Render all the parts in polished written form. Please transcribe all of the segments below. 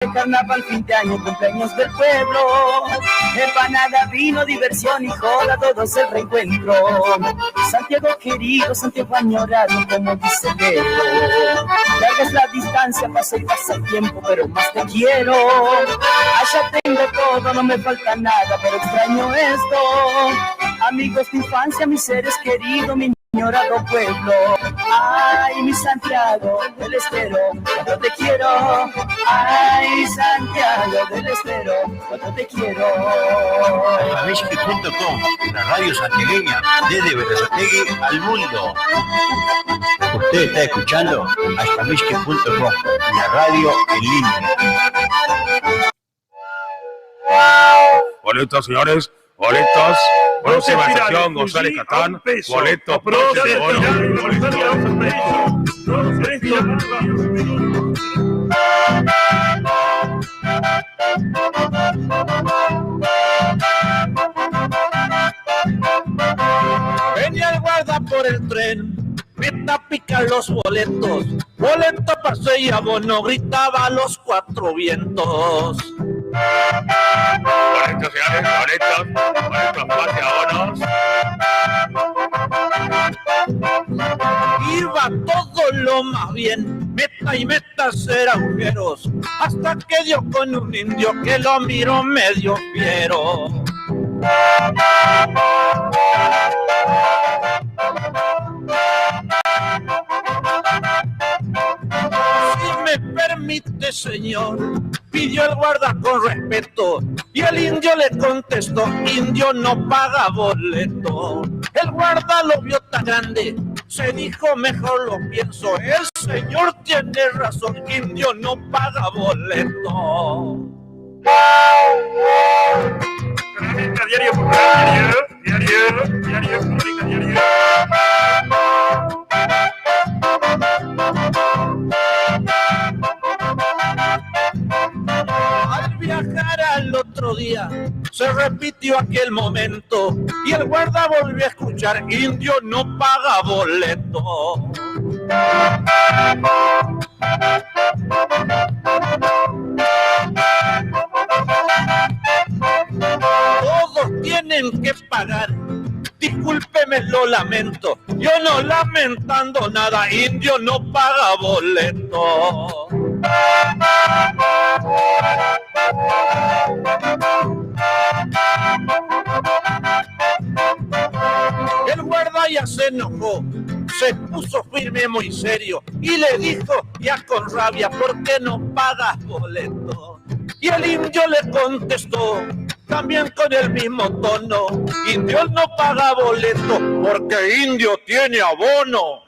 Carnaval, fin de año, cumpleaños del pueblo, empanada, vino, diversión y joda, todo es el reencuentro. Santiago querido, Santiago añorado, como dice Leo. Larga es la distancia, pasa y pasa el tiempo, pero más te quiero. Allá tengo todo, no me falta nada, pero extraño esto. Amigos de infancia, mis seres queridos, mi añorado pueblo. Ay, mi Santiago del Estero, cuánto te quiero. Ay, Santiago del Estero, cuánto te quiero. Alfamisque.com, la radio santiagueña desde Berazategui al mundo. Usted está escuchando Alfamisque.com, la radio en línea. Boletos, señores, boletos. Próxima estación, González Catán. Boletos, Venía el guarda por el tren, grita pica los boletos, boleto pasé y abono, gritaba a los cuatro vientos. Boletos, señores, boletos, pase, abonos. Iba todo lo más bien, meta y meta hacer agujeros, hasta que dio con un indio que lo miró medio fiero. Si me permite, señor, pidió el guarda con respeto, y el indio le contestó: indio no paga boleto. El guarda lo vio tan grande, se dijo: mejor lo pienso, el señor tiene razón, indio no paga boleto. Diario. Al viajar al otro día se repitió aquel momento y el guarda volvió a escuchar: indio no paga boleto. Todos tienen que pagar. Discúlpeme, lo lamento. Yo no lamentando nada, indio no paga boleto. El guarda ya se enojó, se puso firme muy serio y le dijo ya con rabia: ¿por qué no pagas boleto? Y el indio le contestó también con el mismo tono: indio no paga boleto porque indio tiene abono.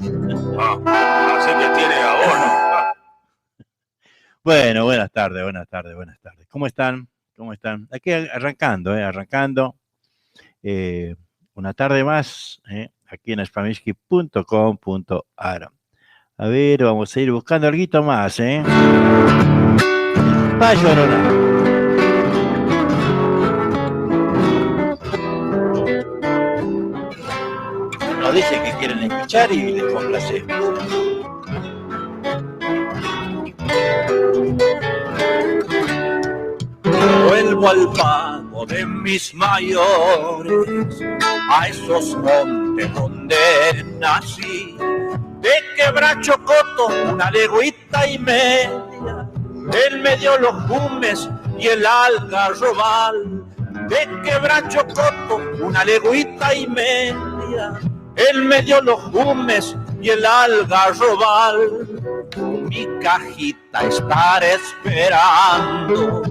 Así que tiene abono. Bueno, buenas tardes. ¿Cómo están? Aquí arrancando. Una tarde más, aquí en alfamisque.com.ar. A ver, vamos a ir buscando algo más, Payo Aronal. Nos dicen que quieren escuchar y les complacemos. Vuelvo al pago de mis mayores, a esos montes donde nací. De Quebracho Coto, una legüita y media, en medio los Jumes y el Algarrobal. De Quebracho Coto, una legüita y media, en medio los Jumes y el Algarrobal. Mi cajita estará esperando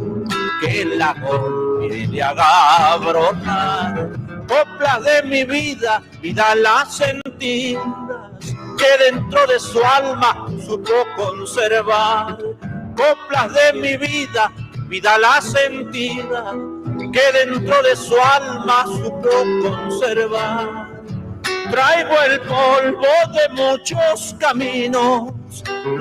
que la golpe le haga brotar coplas de mi vida las sentidas que dentro de su alma supo conservar. Coplas de mi vida las sentidas que dentro de su alma supo conservar. Traigo el polvo de muchos caminos,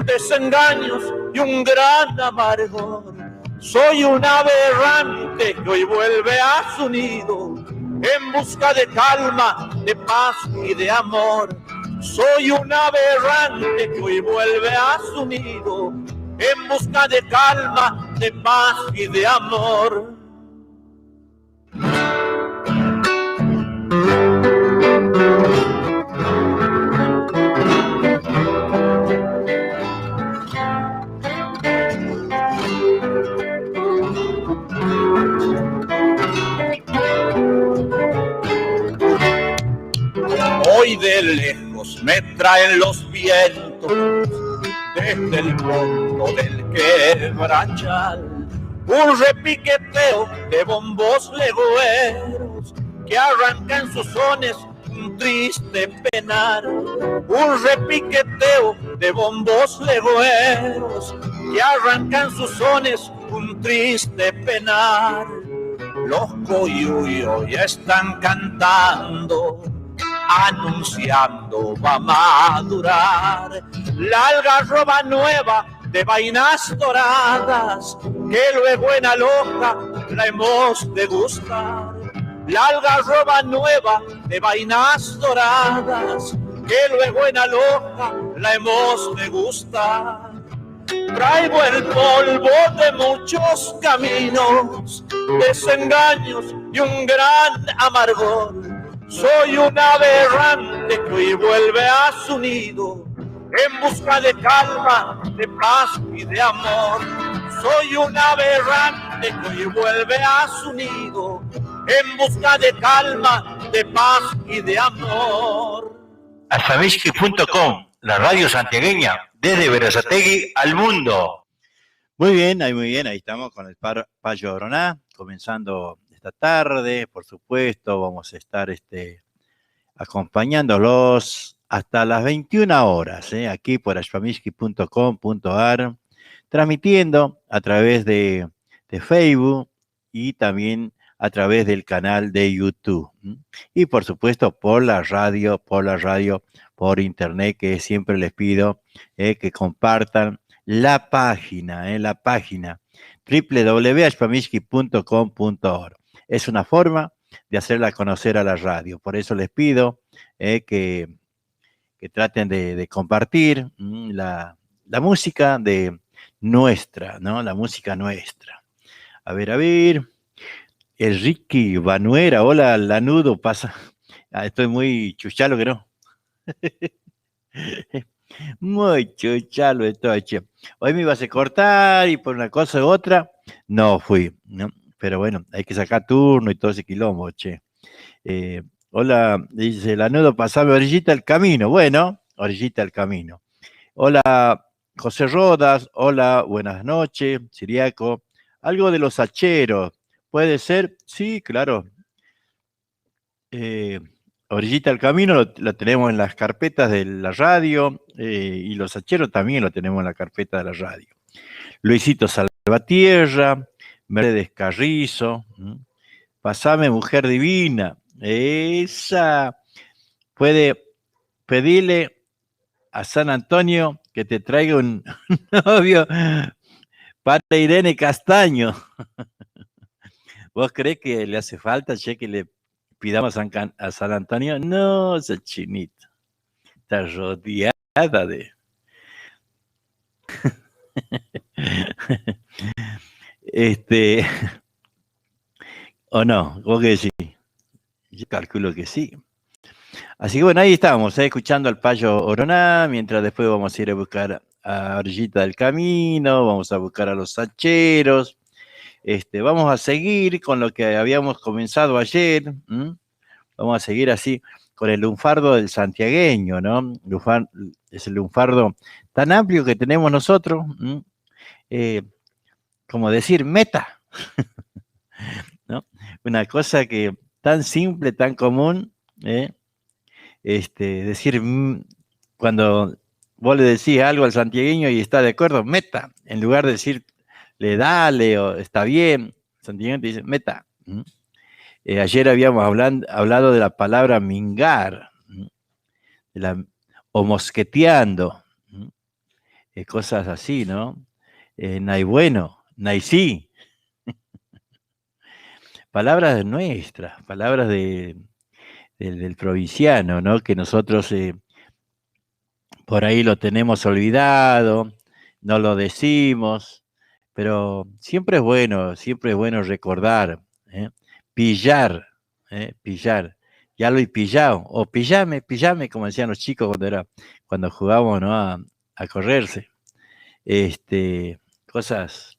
desengaños y un gran amargor. Soy un ave errante que hoy vuelve a su nido en busca de calma, de paz y de amor. Soy un ave errante que hoy vuelve a su nido en busca de calma, de paz y de amor. Hoy de lejos me traen los vientos desde el fondo del quebrachal, un repiqueteo de bombos legüeros que arrancan sus sones un triste penar, un repiqueteo de bombos legüeros que arrancan sus sones un triste penar. Los coyuyos ya están cantando, anunciando va a madurar la algarroba nueva de vainas doradas que luego en Aloja la hemos de gustar. La algarroba nueva de vainas doradas que luego en Aloja la hemos de gustar. Traigo el polvo de muchos caminos, desengaños y un gran amargor. Soy un ave errante que hoy vuelve a su nido en busca de calma, de paz y de amor. Soy un ave errante que hoy vuelve a su nido en busca de calma, de paz y de amor. Alfabisky.com, la radio santiagueña, desde Berazategui al mundo. Muy bien, ahí estamos con el Payo Oroná, comenzando esta tarde. Por supuesto, vamos a estar acompañándolos hasta las 21 horas, aquí por ashpamisky.com.ar, transmitiendo a través de Facebook y también a través del canal de YouTube. Y por supuesto por la radio, por internet, que siempre les pido que compartan la página www.ashpamisky.com.ar. Es una forma de hacerla conocer a la radio. Por eso les pido que traten de compartir la música de nuestra, ¿no? La música nuestra. A ver. El Ricky Banuera, hola, Lanudo, pasa. Estoy muy chuchalo, que no. Muy chuchalo estoy, che. Hoy me ibas a cortar y por una cosa u otra, no fui, ¿no? Pero bueno, hay que sacar turno y todo ese quilombo, che. Hola, dice Lanudo, pasame orillita el camino. Bueno, orillita el camino. Hola, José Rodas, hola, buenas noches, Siriaco. Algo de los hacheros. ¿Puede ser? Sí, claro. Orillita al camino lo tenemos en las carpetas de la radio y los hacheros también lo tenemos en la carpeta de la radio. Luisito Salvatierra, Mercedes Carrizo, Pasame Mujer Divina. Esa puede pedirle a San Antonio que te traiga un novio para Irene Castaño. ¿Vos crees que le hace falta, che, que le pidamos a San Antonio? No, esa chinita está rodeada de... ¿O no? ¿Vos qué decís? Yo calculo que sí. Así que bueno, ahí estamos, escuchando al Payo Oroná, mientras después vamos a ir a buscar a Orillita del Camino, vamos a buscar a los hacheros. Vamos a seguir con lo que habíamos comenzado ayer. Vamos a seguir así con el lunfardo del santiagueño, ¿no? Es el lunfardo tan amplio que tenemos nosotros, como decir meta, ¿no? Una cosa que tan simple, tan común, decir, cuando vos le decís algo al santiagueño y está de acuerdo, meta, en lugar de decir le dale o está bien, santiagueño te dice meta. Ayer habíamos hablado de la palabra mingar, o mosqueteando, cosas así, ¿no? Nay bueno, nay sí. Palabras nuestras, palabras del provinciano, ¿no? Que nosotros por ahí lo tenemos olvidado, no lo decimos, pero siempre es bueno recordar, pillar, pillar. Ya lo he pillado, o pillame, como decían los chicos cuando jugábamos, ¿no? a correrse. Cosas,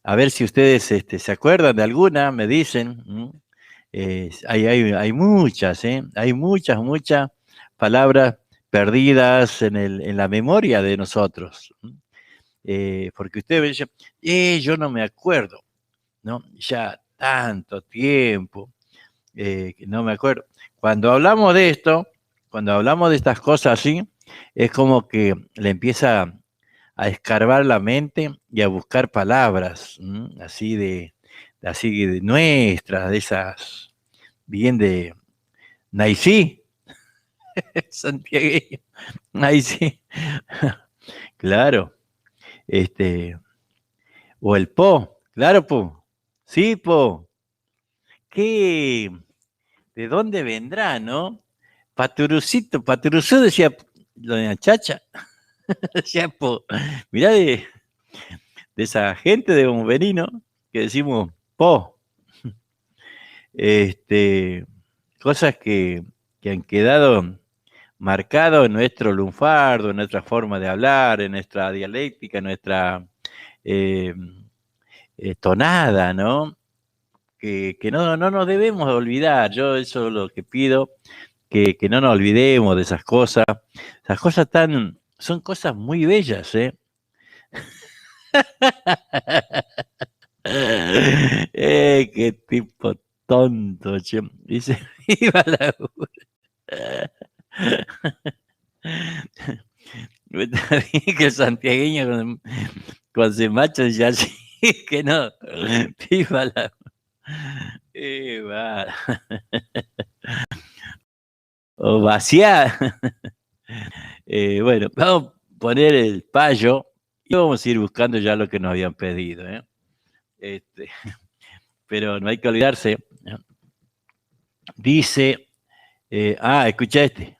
a ver si ustedes se acuerdan de alguna, me dicen. Hay muchas, hay muchas palabras perdidas en la memoria de nosotros. Porque ustedes me dicen, yo no me acuerdo, ¿no? Ya tanto tiempo, no me acuerdo. Cuando hablamos de esto, cuando hablamos de estas cosas así, es como que le empieza a escarbar la mente y a buscar palabras, así de nuestras, de esas, bien de Naicí, santiagueño, Naicí, claro, o el po, claro, po, sí, po, ¿de dónde vendrá, no? Paturuzú, decía doña Chacha, decía, po, mirá de esa gente de Bonvenino que decimos po, cosas que han quedado marcados en nuestro lunfardo, en nuestra forma de hablar, en nuestra dialéctica, en nuestra tonada, ¿no? Que no nos debemos olvidar. Yo eso es lo que pido, que no nos olvidemos de esas cosas. Esas cosas son cosas muy bellas, ¿eh? Qué tipo tonto, che. Dice, viva la Está bien que el santiagueño con ese macho dice así, que no, viva la o vaciar. Bueno, vamos a poner el payo y vamos a ir buscando ya lo que nos habían pedido, pero no hay que olvidarse, ¿no? Dice, escucha este.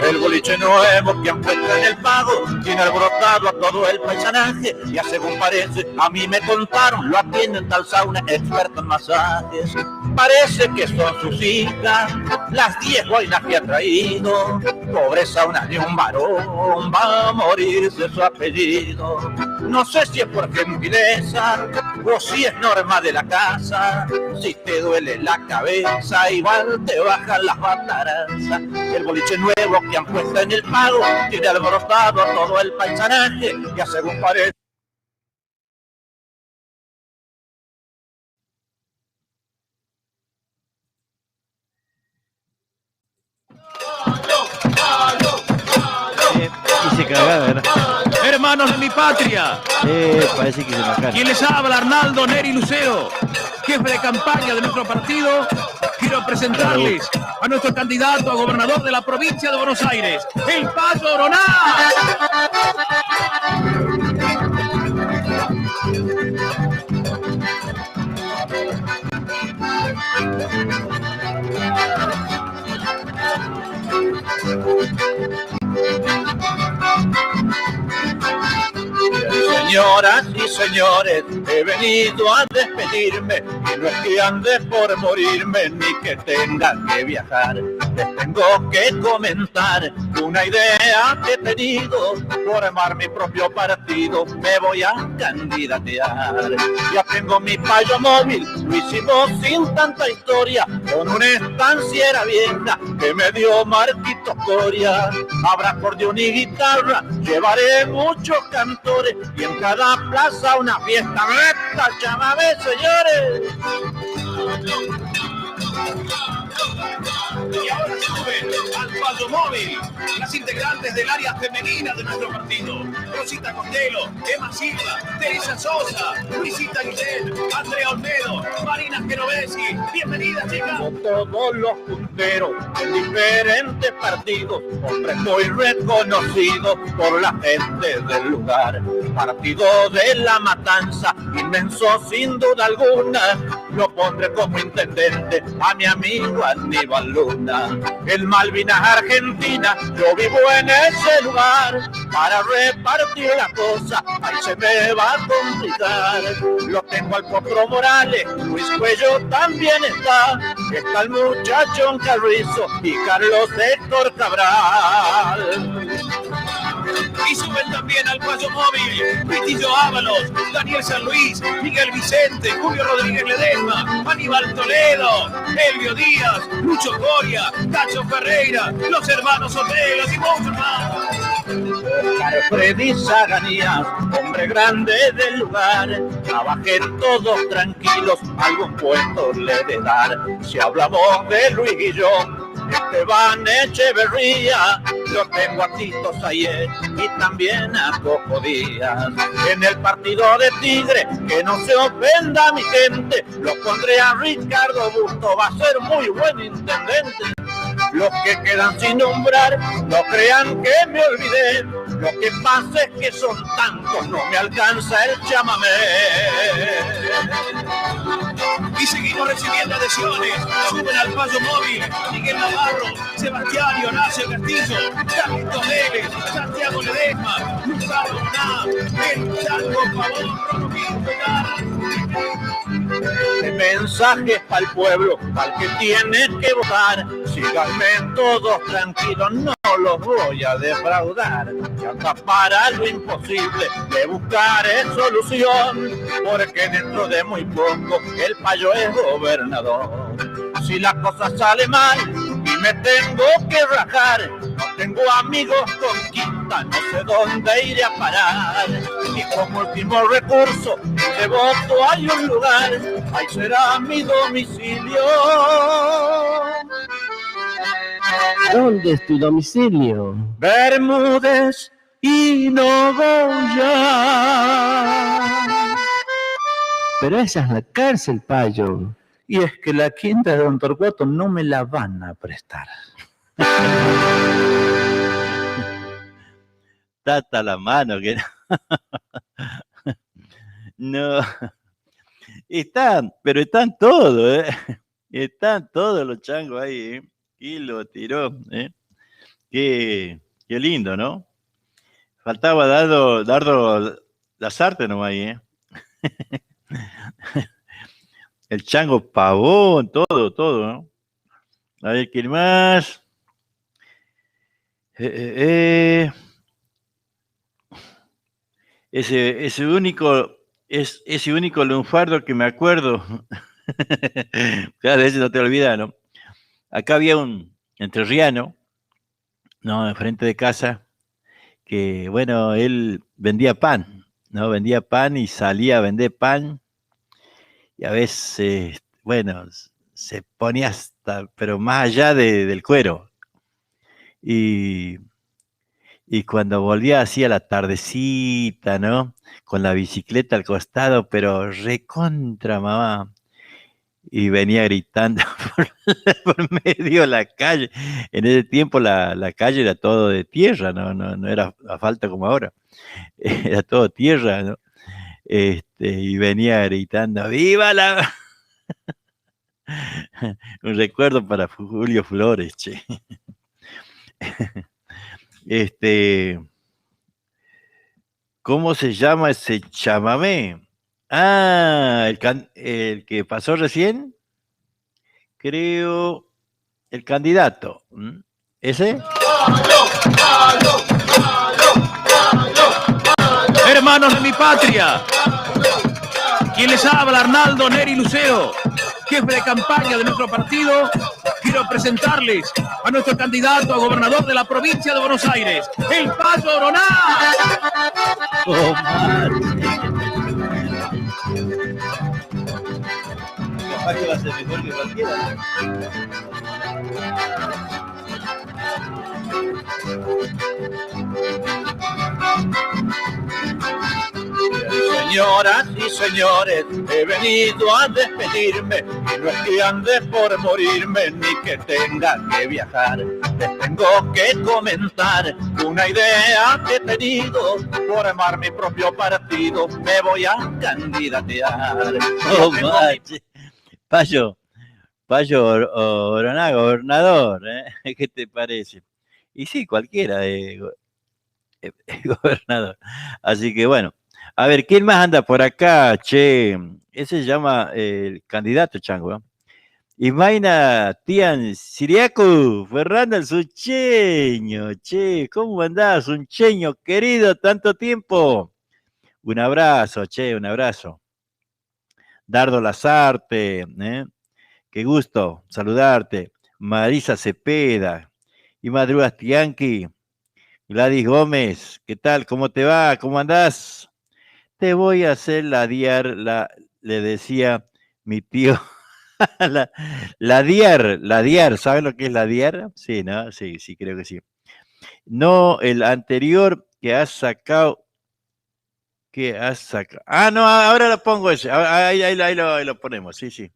El boliche nuevo que han puesto en el pago tiene alborotado a todo el paisanaje. Ya según parece, a mí me contaron, lo atienden tal sauna, experto en masajes. Parece que son sus hijas, las 10 guainas que ha traído. Pobre sauna de un varón, va a morirse su apellido. No sé si es por gentileza o si es norma de la casa. Si te duele la cabeza, igual te bajan las batarazas. El boliche nuevo que han puesto en el pago tiene alborotado todo el paisanaje. Ya según parece. Hice cagada, ¿verdad? Hermanos de mi patria, parece que se me quien les habla, Arnaldo Neri Lucero, jefe de campaña de nuestro partido. Quiero presentarles a nuestro candidato a gobernador de la provincia de Buenos Aires, el Payo Oroná. Señoras y señores, he venido a despedirme y no es que ande por morirme ni que tenga que viajar. Les tengo que comentar una idea que he tenido, formar mi propio partido, me voy a candidatear. Ya tengo mi payo móvil, lo hicimos sin tanta historia, con una estanciera vieja que me dio Marquito Coria. Habrá acordeón y guitarra, llevaré muchos cantores y en cada plaza una fiesta. ¡Esta chamamé, señores! Y ahora suben al Payo Móvil las integrantes del área femenina de nuestro partido. Rosita Costello, Emma Silva, Teresa Sosa, Luisita Guillén, Andrea Olmedo, Marina Genovesi. Bienvenidas, chicas. Con todos los punteros en diferentes partidos, hombres muy reconocidos por la gente del lugar. Partido de La Matanza, inmenso sin duda alguna, lo pondré como intendente a mi amigo Aníbal Luna. En Malvinas, Argentina, yo vivo en ese lugar. Para repartir la cosa, ahí se me va a complicar. Lo tengo al Potro Morales, Luis Cuello también está. Está el muchacho Carrizo y Carlos Héctor Cabral. Y suben también al Payo Móvil Pitillo Ábalos, Daniel San Luis, Miguel Vicente, Julio Rodríguez Ledesma, Aníbal Toledo, Elvio Díaz, Lucho Coria, Cacho Ferreira, los hermanos Otelos y muchos más. Freddy Zaganías, hombre grande del lugar, trabajen todos tranquilos, algún puesto le de dar. Si hablamos de Luis Guillón, Esteban Echeverría, yo tengo a Tito Sayet y también a Coco Díaz. En el partido de Tigre, que no se ofenda mi gente, lo pondré a Ricardo Busto, va a ser muy buen intendente. Los que quedan sin nombrar, no crean que me olvidé. Lo que pasa es que son tantos, no me alcanza el chamamé. Y seguimos recibiendo adhesiones. Suben al Payo Móvil Miguel Navarro, Sebastián y Horacio Castillo, Carlitos Vélez, Santiago Ledesma, Luzardo Boná, el Chango Pavón, Ronomín Pegar. De mensajes para el pueblo, al que tiene que votar. Síganme todos tranquilos, no los voy a defraudar. Y hasta para lo imposible de buscar solución, porque dentro de muy poco el Payo es gobernador. Si la cosa sale mal y me tengo que rajar, no tengo amigos con quinta, no sé dónde iré a parar. Y como último recurso de voto hay un lugar, ahí será mi domicilio. ¿Dónde es tu domicilio? Bermúdez y Nogoyá. Pero esa es la cárcel, Payo. Y es que la quinta de Don Torcuato no me la van a prestar. Tata la mano que no. Pero están todos, Están todos los changos ahí, Y lo tiró, Qué lindo, ¿no? Faltaba Dardo Lazarte nomás ahí, El Chango Pavón, todo, ¿no? A ver, ¿quién más? Ese único lunfardo que me acuerdo. Claro, ese no te olvidas, ¿no? Acá había un entrerriano, ¿no? Enfrente de casa, que, bueno, él vendía pan, ¿no? Vendía pan y salía a vender pan. Y a veces, bueno, se ponía hasta, pero más allá del cuero. Y cuando volvía así a la tardecita, ¿no? Con la bicicleta al costado, pero recontra mamá. Y venía gritando por medio de la calle. En ese tiempo la calle era todo de tierra, no era asfalto como ahora. Era todo tierra, ¿no? Y venía gritando, ¡viva la! Un recuerdo para Julio Flores, che. ¿Cómo se llama ese chamamé? Ah, el que pasó recién, creo, el candidato. ¿Ese? Hermanos de mi patria, quien les habla, Arnaldo Neri Lucero, jefe de campaña de nuestro partido. Quiero presentarles a nuestro candidato a gobernador de la provincia de Buenos Aires, el Payo Oroná. Capaz que va a ser mejor que cualquiera. Señoras y señores, he venido a despedirme y no es que ande por morirme ni que tenga que viajar. Les tengo que comentar una idea que he tenido por armar mi propio partido. Me voy a candidatear. Oh, Payo Oroná, gobernador, ¿eh? ¿Qué te parece? Y sí, cualquiera gobernador. Así que bueno. A ver, ¿quién más anda por acá, che? Ese se llama el candidato, chango, ¿eh? Ismaina Tian Siriacu, Fernando el Suncheño, che, ¿cómo andás, Suncheño, querido, tanto tiempo? Un abrazo, che, un abrazo. Dardo Lazarte, qué gusto saludarte. Marisa Cepeda, y Madrugas Tianqui, Gladys Gómez, ¿qué tal? ¿Cómo te va? ¿Cómo andás? Te voy a hacer la diar, le decía mi tío. la diar, ¿saben lo que es la diar? Sí, ¿no? Sí, creo que sí. No, el anterior que has sacado. Ah, no, ahora lo pongo ese. Ahí lo ponemos, sí.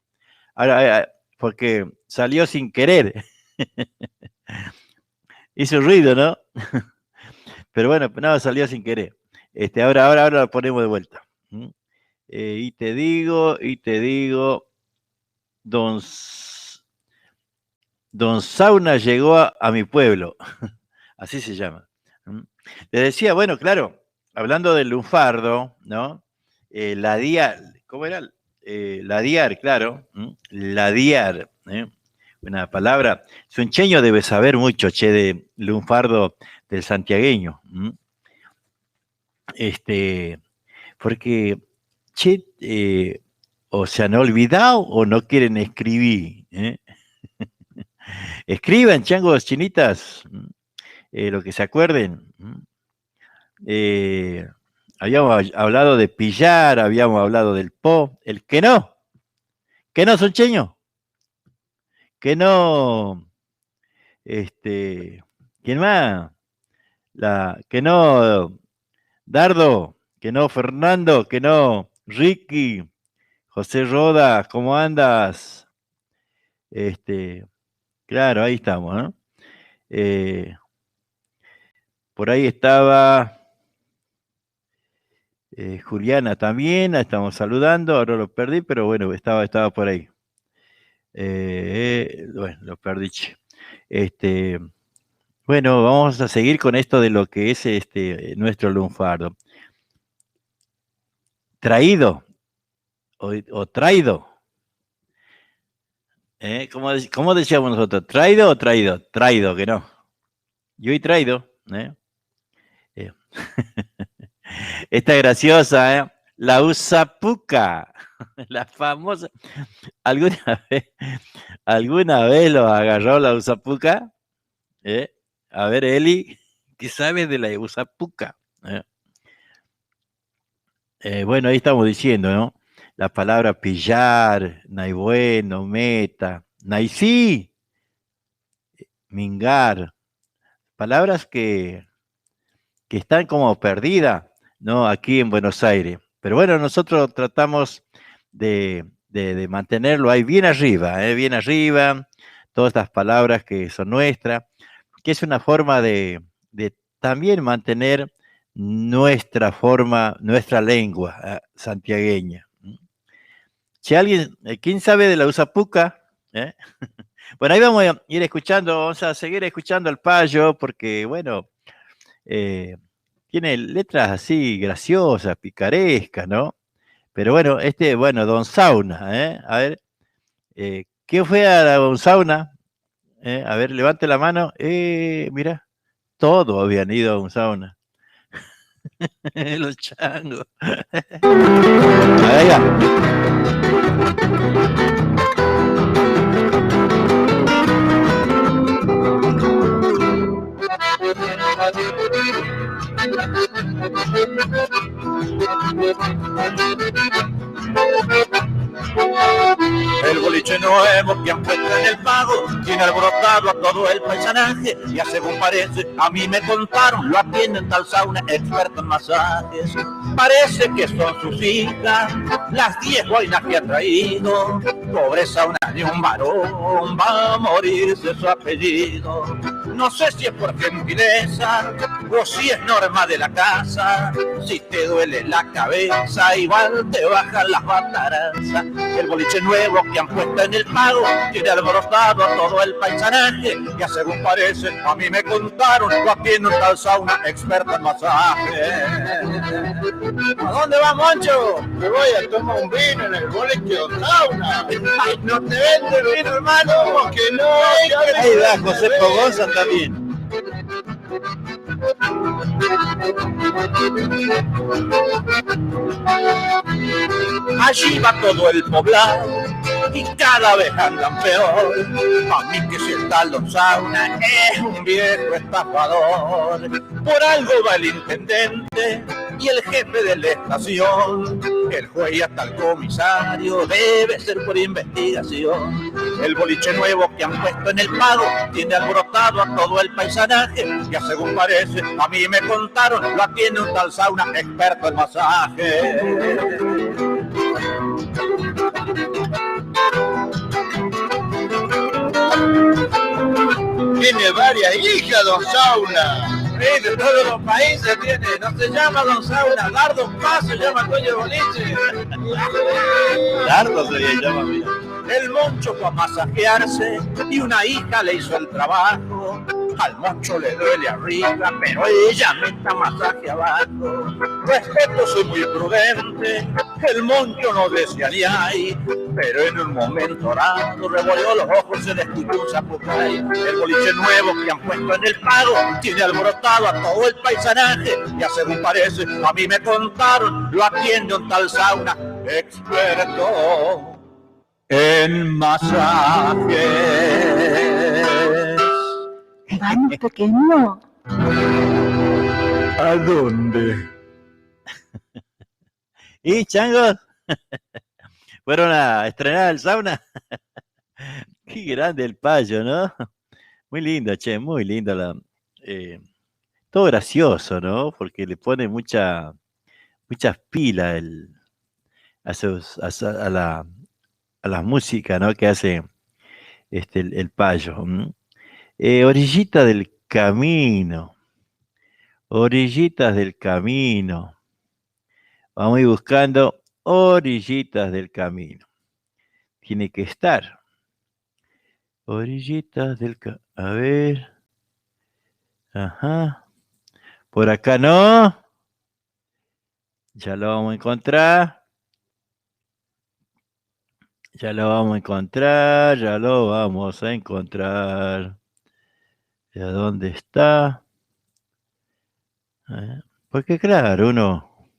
Ahora, porque salió sin querer. Hizo ruido, ¿no? Pero bueno, no, salió sin querer. Ahora lo ponemos de vuelta. Y te digo, Don Sauna llegó a mi pueblo. Así se llama. Le decía, bueno, claro, hablando del lunfardo, ¿no? La diar, ¿cómo era? La diar, claro. La diar, una palabra. Suncheño debe saber mucho, che, de lunfardo del santiagueño. Porque, che, o se han olvidado o no quieren escribir. Escriban, changos, chinitas, lo que se acuerden. Habíamos hablado de pillar, habíamos hablado del po, el que no Suncheño, que no, ¿quién más? Que no Dardo, que no Fernando, que no Ricky, José Roda, ¿cómo andas? Claro, ahí estamos, ¿no? Por ahí estaba Juliana también, la estamos saludando, ahora lo perdí, pero bueno, estaba por ahí. Bueno, lo perdí. Bueno, vamos a seguir con esto de lo que es nuestro lunfardo. Traído o traído. ¿Cómo decíamos nosotros? ¿Traído o traído? Traído, que no. Yo he traído. Esta graciosa, la usapuca, la famosa. ¿Alguna vez lo agarró la usapuca? A ver, Eli, ¿qué sabes de la usapuca? Bueno, ahí estamos diciendo, ¿no? La palabra pillar, nay bueno, meta, nay sí, mingar. Palabras que están como perdidas, ¿no? Aquí en Buenos Aires. Pero bueno, nosotros tratamos de mantenerlo ahí bien arriba, todas estas palabras que son nuestras, que es una forma de también mantener nuestra lengua santiagueña. Si alguien, ¿quién sabe de la usapuca? Bueno, ahí vamos a ir escuchando, vamos a seguir escuchando al Payo, porque bueno, tiene letras así graciosas, picarescas, ¿no? Pero bueno, Don Sauna, a ver, ¿qué fue a Don Sauna? A ver, levante la mano. Mira, todos habían ido a un sauna. Los changos. Ahí va. El boliche nuevo que han puesto en el pago tiene alborotado a todo el paisanaje. Ya según parece, a mí me contaron, lo atienden tal sauna experto en masajes. Parece que son sus hijas, las 10 boinas que ha traído. Pobre sauna de un varón, va a morirse su apellido. No sé si es por gentileza o si es norma de la casa. Si te duele la cabeza, igual te bajan las batarazas. El boliche nuevo que han puesto en el pago tiene alborotado a todo el paisanaje. Ya según parece, a mí me contaron, lo atiende un tal sauna experta en masaje. ¿A dónde va, Moncho? Me voy a tomar un vino en el boliche o sauna. Ay, no te vende vino, hermano. ¿Cómo que no? Ahí va José Pogosa también. Allí va todo el poblado y cada vez andan peor. A mí que si el tal Don Sauna es un viejo estafador. Por algo va el intendente y el jefe de la estación. El juez y hasta el comisario, debe ser por investigación. El boliche nuevo que han puesto en el pago tiene alborotado a todo el paisanaje. Ya según parece, a mí me contaron, lo atiende un tal sauna experto en masaje. Tiene varias hijas, Don Sauna. Sí, de todos los países tiene, no se llama Don Sauna, Dardo Paz se llama el dueño de boliche. Dardo se le llama, mira. El Moncho fue a masajearse y una hija le hizo el trabajo. Al Moncho le duele arriba, pero ella meta masaje abajo. Respeto, soy muy prudente, el Moncho no decía ni ay, pero en un momento orando revolvió los ojos, se le escuchó un zapucay. El boliche nuevo que han puesto en el pago tiene alborotado a todo el paisanaje. Ya según parece, a mí me contaron, lo atiende un tal sauna experto en masajes. Vamos, pequeño. ¿A dónde? ¿Y changos? ¿Fueron a estrenar el sauna? Qué grande el payo, ¿no? Muy lindo, che, muy lindo. Todo gracioso, ¿no? Porque le pone muchas pilas a la música, ¿no? Que hace el payo. Orillita del camino. Orillitas del camino. Vamos a ir buscando orillitas del camino. Tiene que estar. Orillitas del camino. A ver. Ajá. Por acá no. Ya lo vamos a encontrar. Ya lo vamos a encontrar. Ya lo vamos a encontrar. ¿Y a dónde está? Porque claro, uno...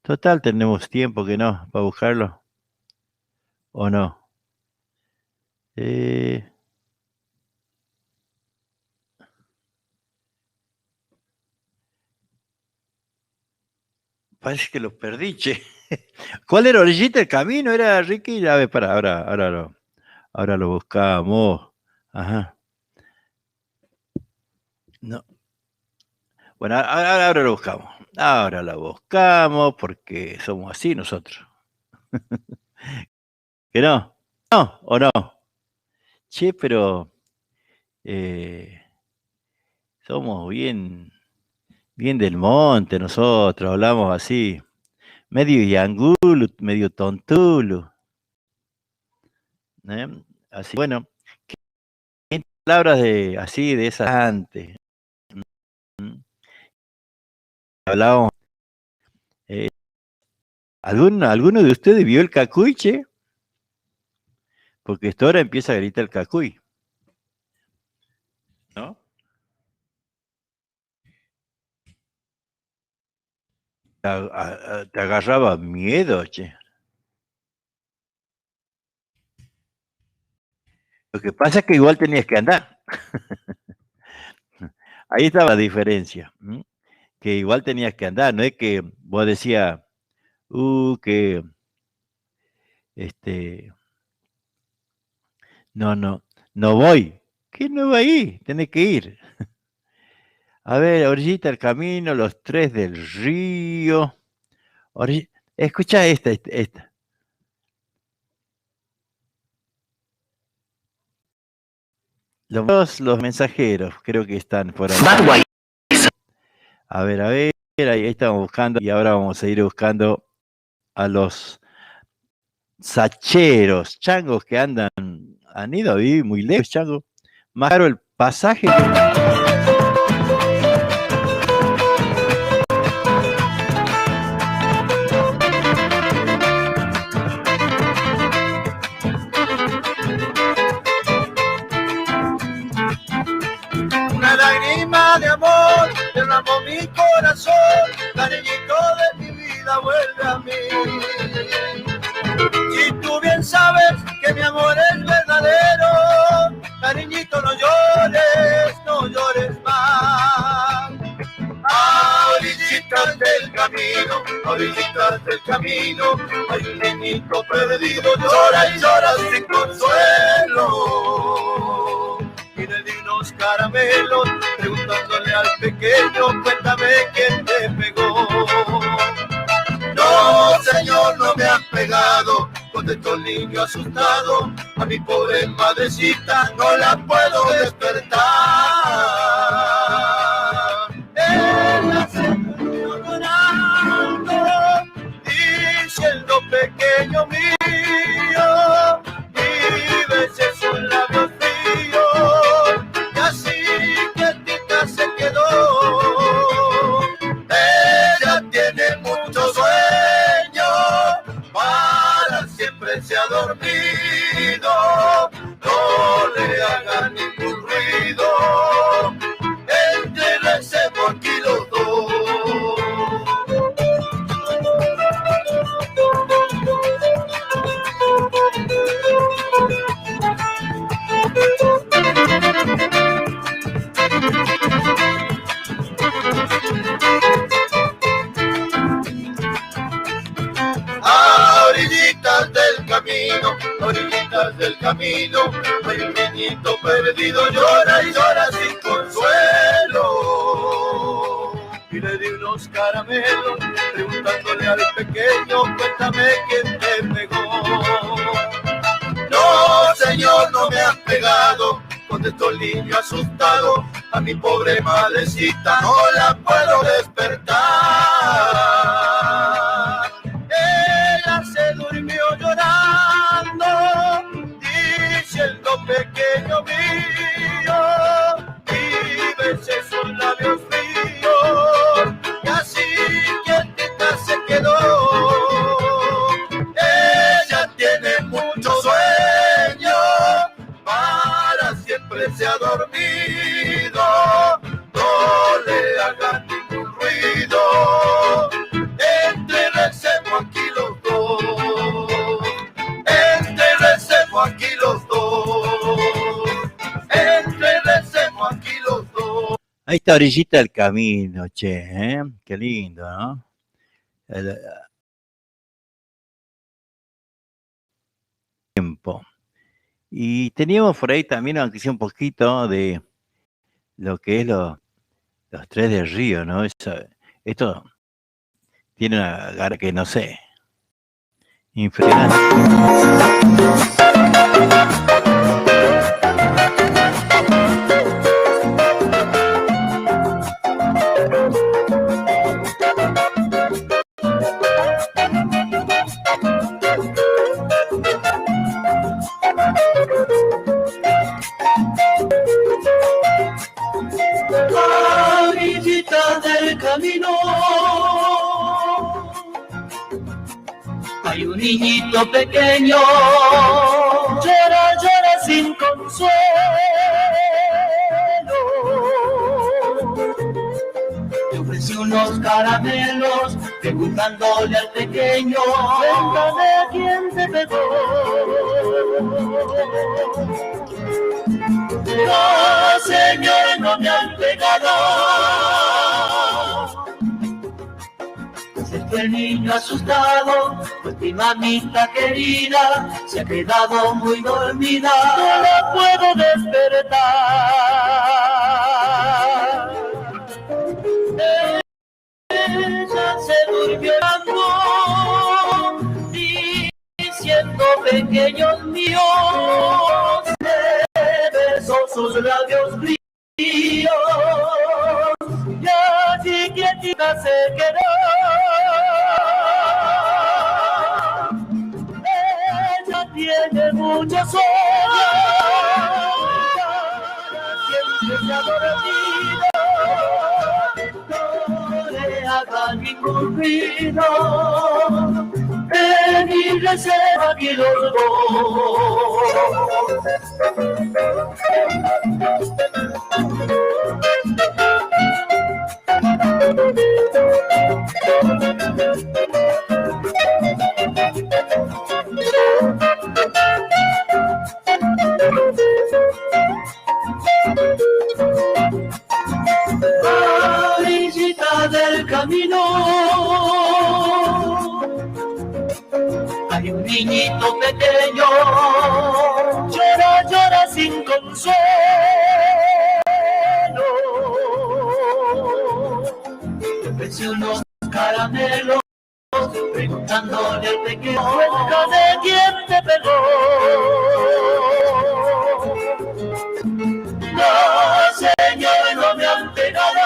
Total, tenemos tiempo que no, para buscarlo. ¿O no? Parece que lo perdí, che. ¿Cuál era orillita del camino? ¿Era Ricky? A ver, para, ahora lo buscamos. Ajá. No. Bueno, ahora lo buscamos. Ahora lo buscamos porque somos así nosotros. ¿Que no? ¿No o no? Che, pero somos bien del monte nosotros, hablamos así, medio yangulu, medio tontulo. Así, bueno, ¿qué palabras así de esas antes? Hablábamos. ¿Alguno de ustedes vio el cacuy, che? Porque esto ahora empieza a gritar el cacuy. ¿No? Te agarraba miedo, che. Lo que pasa es que igual tenías que andar. Ahí estaba la diferencia. Que igual tenías que andar, no es que vos decías, que No voy. ¿Qué no va ahí? Tenés que ir. A ver, orillita del camino, los tres del río. Escucha esta. Los mensajeros, creo que están por ahí. A ver, ahí estamos buscando y ahora vamos a ir buscando a los sacheros, changos que han ido a vivir muy lejos, chango. Más caro el pasaje. Una lágrima de amor derramó mi corazón, cariñito de mi vida vuelve a mí. Si tú bien sabes que mi amor es verdadero, cariñito no llores más. A orillitas del camino, hay un niñito perdido, llora y llora sin consuelo. Y le di unos caramelos, preguntándole al pequeño, cuéntame quién te pegó. No, señor, no me han pegado, contestó el niño asustado. A mi pobre madrecita no la puedo despertar. Ella se murió llorando, diciendo pequeño mío, mi besos son labios fríos, y así quietita se quedó. Ella tiene mucho sueño, para siempre se ha dormido, no le haga ningún ruido, recemos aquí los dos. A orillitas del camino, hay un niñito perdido, llora y llora sin consuelo. Y le di unos caramelos, preguntándole al pequeño, cuéntame quién te pegó. No, señor, no me han pegado, contestó el niño asustado. A mi pobre madrecita no la puedo despertar. Ella se durmió llorando, diciendo pequeño mío, y besé sus labios fríos, y así quietita se quedó. Ella tiene mucho sueño, para siempre se ha dormido, no le hagan ningún ruido, recemos aquí los dos, recemos aquí los dos, recemos aquí los dos. Ahí está orillita del camino, che, ¿eh? Qué lindo, ¿no? Tiempo. Y teníamos por ahí también, aunque sea un poquito, de lo que es los tres del río, ¿no? Esto tiene una garra que no sé. Impresionante. A orillitas del camino hay un niñito pequeño, llora sin consuelo. Le ofrecí unos caramelos, preguntándole al pequeño, cuéntame quién te pegó. No, señor, no me han pegado. el niño asustado, pues mi mamita querida se ha quedado muy dormida, no la puedo despertar. Ella se durmió llorando, diciendo pequeños míos, le besó sus labios fríos, y así quietita se quedó. Ella tiene muchos sueños, siempre se ha dormido, no le haga ningún ruido, ven y receba aquí los a orillita del camino hay un niñito pequeño, llora, llora sin consuelo. Le ofrecí unos caramelos, preguntándole al pequeño, cuéntame quién te pegó. No, señor, no me han pegado.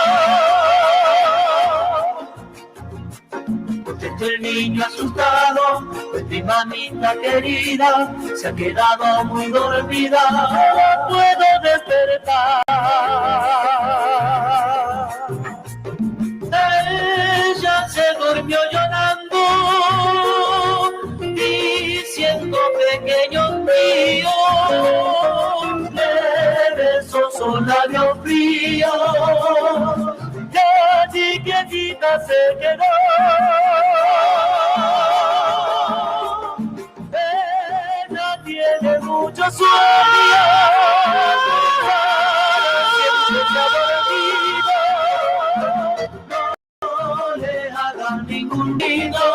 Contestó el niño asustado, pues mi mamita querida se ha quedado muy dormida, no la puedo despertar. Ella se durmió llorando, diciendo pequeños míos, le besó sus labios fríos, y allí quietita se quedó. Ella tiene muchos sueños, siempre se ha dormido, no le hagan ningún nido,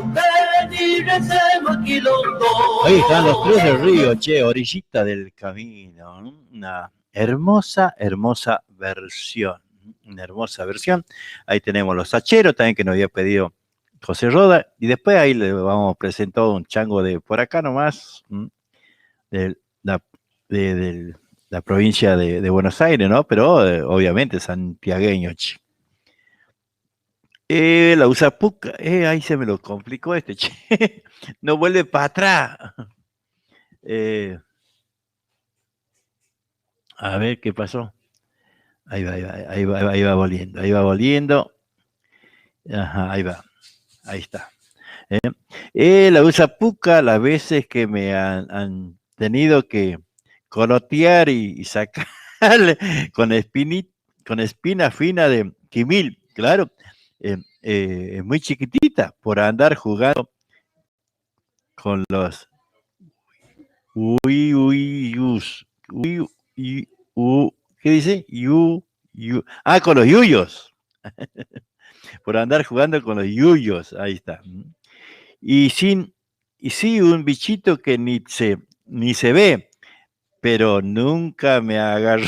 ven y recemos aquí los dos. Ahí están los tres del río, che, orillita del camino, ¿no? Una hermosa, hermosa versión. Una hermosa versión. Ahí tenemos los hacheros también que nos había pedido José Roda. Y después ahí le vamos a presentar un chango de por acá nomás, de la provincia de Buenos Aires, ¿no? Pero obviamente santiagueño, che. La Usapuca, ahí se me lo complicó este, che. No vuelve para atrás. A ver qué pasó. Ahí va volviendo. Ajá, ahí va. Ahí está. La Usapuca, las veces que me han tenido que colotear y sacarle con espina fina de quimil, claro. Es muy chiquitita por andar jugando con los ¿qué dice? Con los yuyos. Por andar jugando con los yuyos, ahí está. Y sí, un bichito que ni se ve, pero nunca me agarró.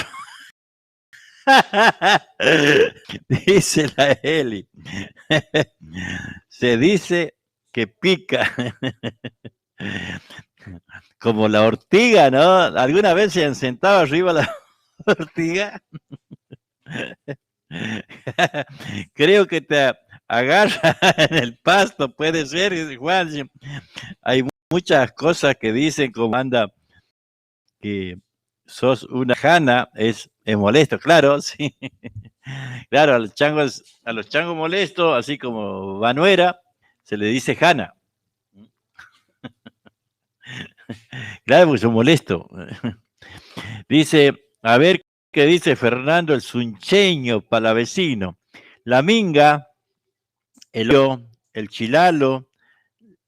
Dice la Eli. Se dice que pica. Como la ortiga, ¿no? ¿Alguna vez se han sentado arriba la ortiga? Creo que te agarra en el pasto, puede ser, Juan. Hay muchas cosas que dicen como anda que sos una jana, es molesto, claro, sí. Claro, a los changos molestos, así como Vanuera, se le dice jana. Claro, porque son molestos. Dice, a ver qué dice Fernando el Suncheño palavecino. La minga, el chilalo,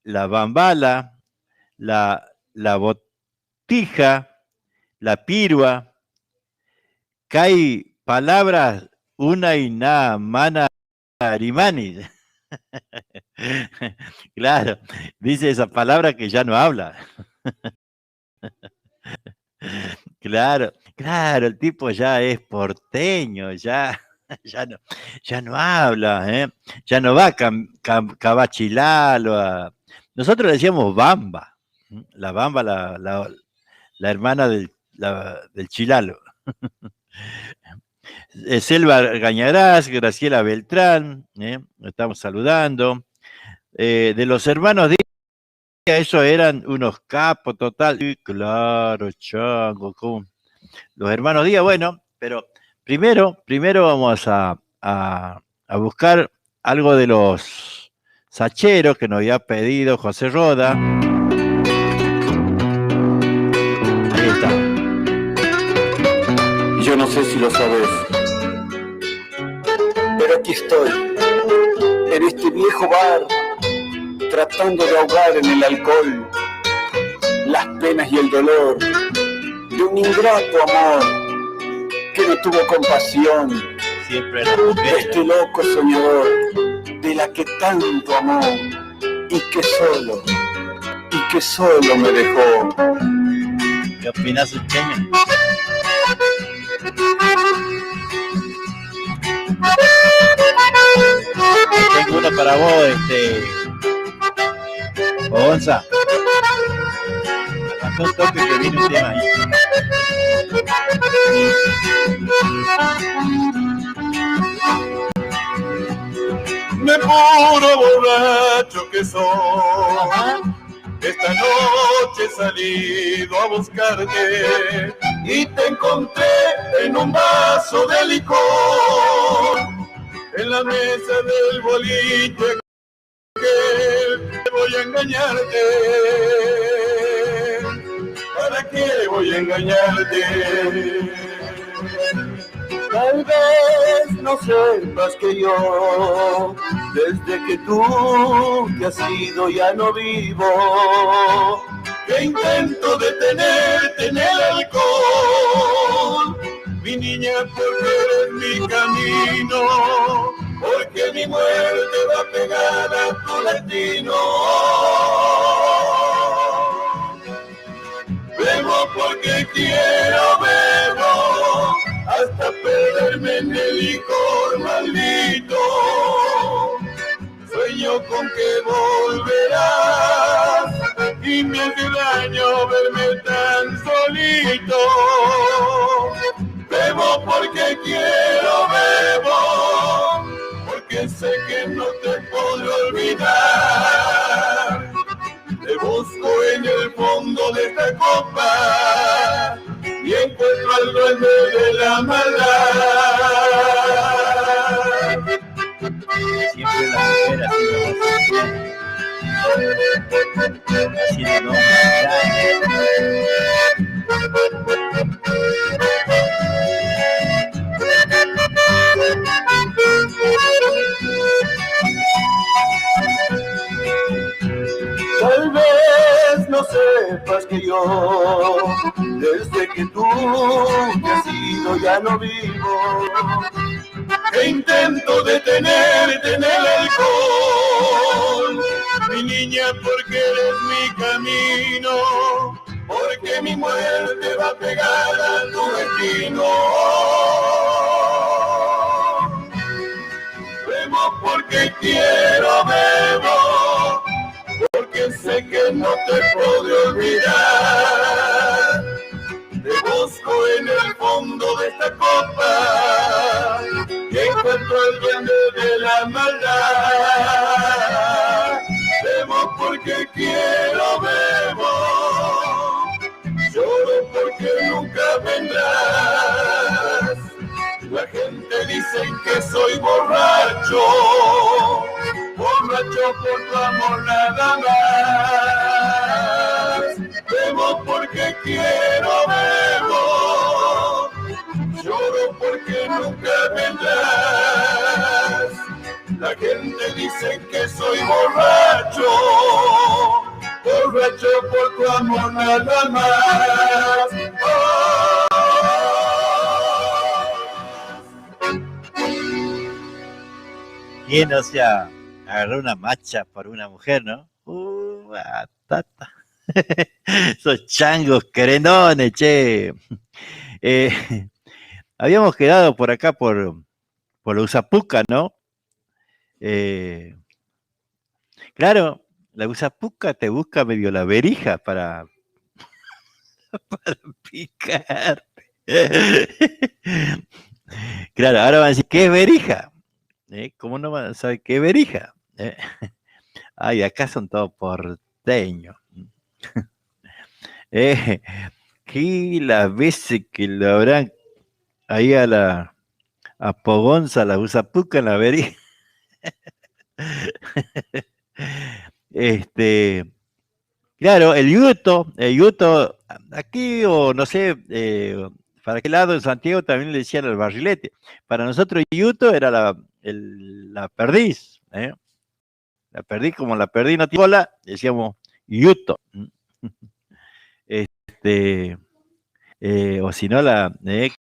la bambala, la botija, la pirua, hay palabras una y nada mana arimani. Claro, dice esa palabra que ya no habla. Claro, claro, el tipo ya es porteño, ya, ya no habla, ¿eh? Ya no va a Cabachilalo. Nosotros le decíamos Bamba, la Bamba, la hermana del Chilalo. Selva Gañarás, Graciela Beltrán, estamos saludando. De los hermanos Díaz, esos eran unos capos total. Sí, claro, Chango, ¿cómo? Los hermanos Díaz, bueno, pero primero vamos a buscar algo de los sacheros que nos había pedido José Roda. Ahí está. Yo no sé si lo sabes, pero aquí estoy, en este viejo bar, tratando de ahogar en el alcohol las penas y el dolor de un ingrato amor que no tuvo compasión. Siempre de este loco soñador de la que tanto amó y que solo me dejó. ¿Qué opinas, Cheño? Tengo uno para vos, Gonza. Haz un toque que viene un tema ahí. Me puro borracho que soy, esta noche he salido a buscarte y te encontré en un vaso de licor, en la mesa del boliche que voy a engañarte. ¿Para qué voy a engañarte? Tal vez no sepas que yo, desde que tú te has ido ya no vivo, que intento detenerte en el alcohol, mi niña, porque eres mi camino, porque mi muerte va pegada a tu destino. Bebo porque quiero, bebo, hasta perderme en el licor maldito. Sueño con que volverás y me hace daño verme tan solito. Bebo porque quiero, bebo, porque sé que no te podré olvidar. Te busco en el fondo de esta copa y encuentro al duende de la maldad. Siempre la mujer haciendo Tal vez no sepas que yo, desde que tú te has ido ya no vivo, que intento detenerte en el alcohol, mi niña, porque eres mi camino, porque mi muerte va pegada a tu destino. Bebo porque quiero, bebo, porque sé que no te podré olvidar. Te busco en el fondo de esta copa y encuentro el duende de la maldad. Bebo porque quiero, bebo, lloro porque nunca vendrás. La gente dice que soy borracho, borracho por tu amor nada más. Bebo porque quiero, bebo, lloro porque nunca vendrás. La gente dice que soy borracho, borracho por tu amor nada más. ¿Quién no se ha agarrar una macha por una mujer, ¿no? Batata. Esos changos querendones, che. Habíamos quedado por acá por la Usapuca, ¿no? Claro, la Usapuca te busca medio la verija para picar. Claro, ahora van a decir, ¿qué es verija? ¿Cómo no van a saber qué es verija? Ay, acá son todos porteños. Que las veces que lo habrán ahí a Pogonza, la Usapuca en la verija. Claro, el yuto, aquí o no sé, para qué lado en Santiago también le decían el barrilete. Para nosotros yuto era la perdiz, La perdiz, como la perdiz no tiene cola, decíamos yuto. O si no,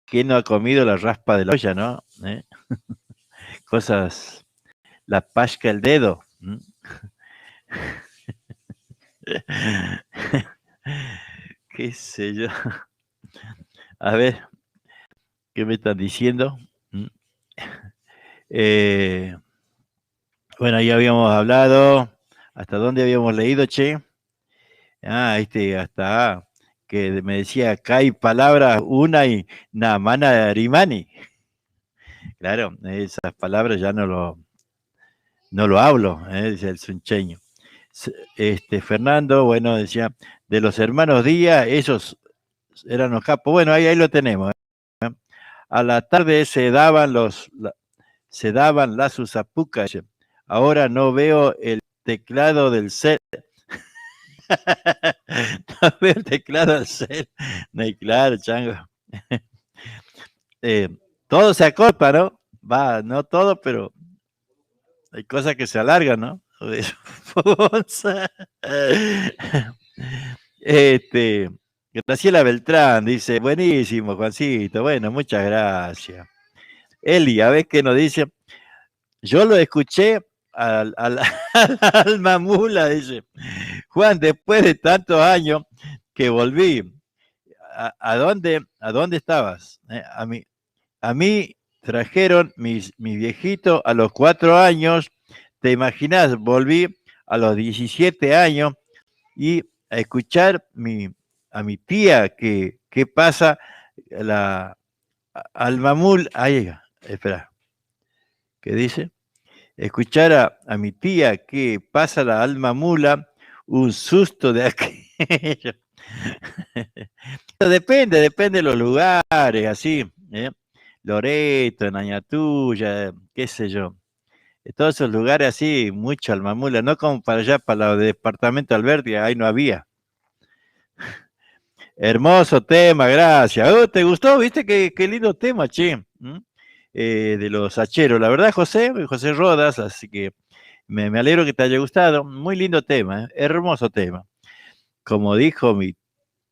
¿quién no ha comido la raspa de la olla, no? Cosas, la pasca el dedo. Qué sé yo. A ver, ¿qué me están diciendo? Bueno, ya habíamos hablado. ¿Hasta dónde habíamos leído, che? Hasta que me decía, acá hay palabras, una y namana rimani. Claro, esas palabras ya no lo hablo, dice el suncheño. Fernando, bueno, decía, de los hermanos Díaz, esos eran los capos. Bueno, ahí lo tenemos. A la tarde se daban las usapucas. Ahora no veo el teclado del cel. No veo el teclado del cel. No hay claro, chango. Todo se acorta, ¿no? Va, no todo, pero hay cosas que se alargan, ¿no? Graciela Beltrán dice, buenísimo, Juancito, bueno, muchas gracias. Eli, a ver qué nos dice. Yo lo escuché al alma mula, dice. Juan, después de tantos años que volví, ¿a dónde estabas? A mí trajeron mis viejitos a los 4 años, te imaginas, volví a los 17 años y a escuchar a mi tía que pasa al mamul, ahí, espera, ¿qué dice? Escuchar a mi tía que pasa la alma mula, un susto de aquello. Depende de los lugares, así, Loreto, en Añatuya, qué sé yo. Todos esos lugares así, mucho alma mula, no como para allá, para el departamento Alberti, ahí no había. Hermoso tema, gracias. ¿Te gustó? ¿Viste qué lindo tema, che? De los hacheros. La verdad, José Rodas, así que me alegro que te haya gustado. Muy lindo tema, hermoso tema. Como dijo mi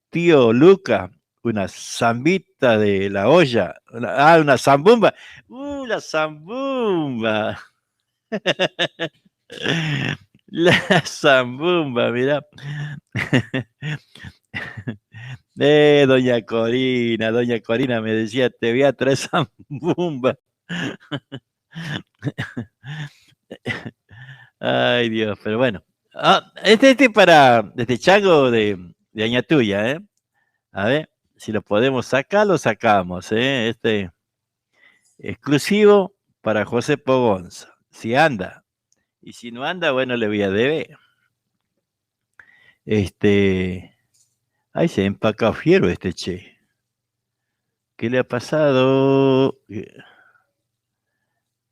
tío Luca, una zambita de la olla. Una zambumba. La zambumba. La zambumba, mira. Doña Corina me decía, te voy a traer zambumba. Ay, Dios, pero bueno. Este chango de Añatuya, A ver, si lo podemos sacar, lo sacamos, Este exclusivo para José Pogonza. Si anda. Y si no anda, bueno, le voy a deber. Ay, se ha empacado fiero este che. ¿Qué le ha pasado?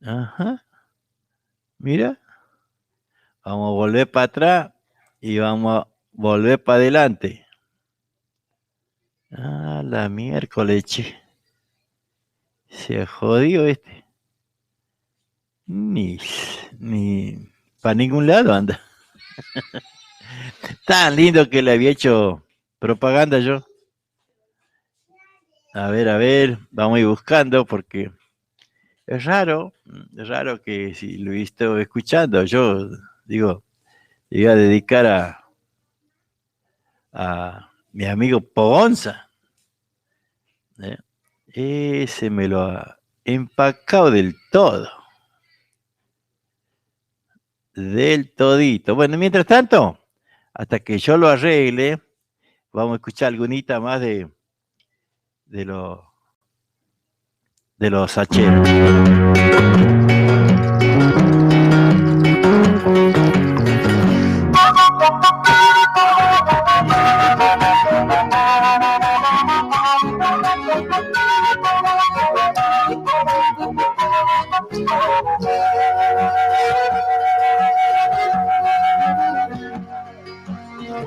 Ajá. Mira. Vamos a volver para atrás y vamos a volver para adelante. La miércoles, che. Se jodió este. Ni para ningún lado anda. Tan lindo que le había hecho propaganda yo. A ver, vamos a ir buscando porque Es raro que si lo estoy escuchando, yo digo, iba a dedicar a mi amigo Pogonza. Ese me lo ha empacado del todo. Del todito. Bueno, mientras tanto, hasta que yo lo arregle, vamos a escuchar algunita más de los hacheros.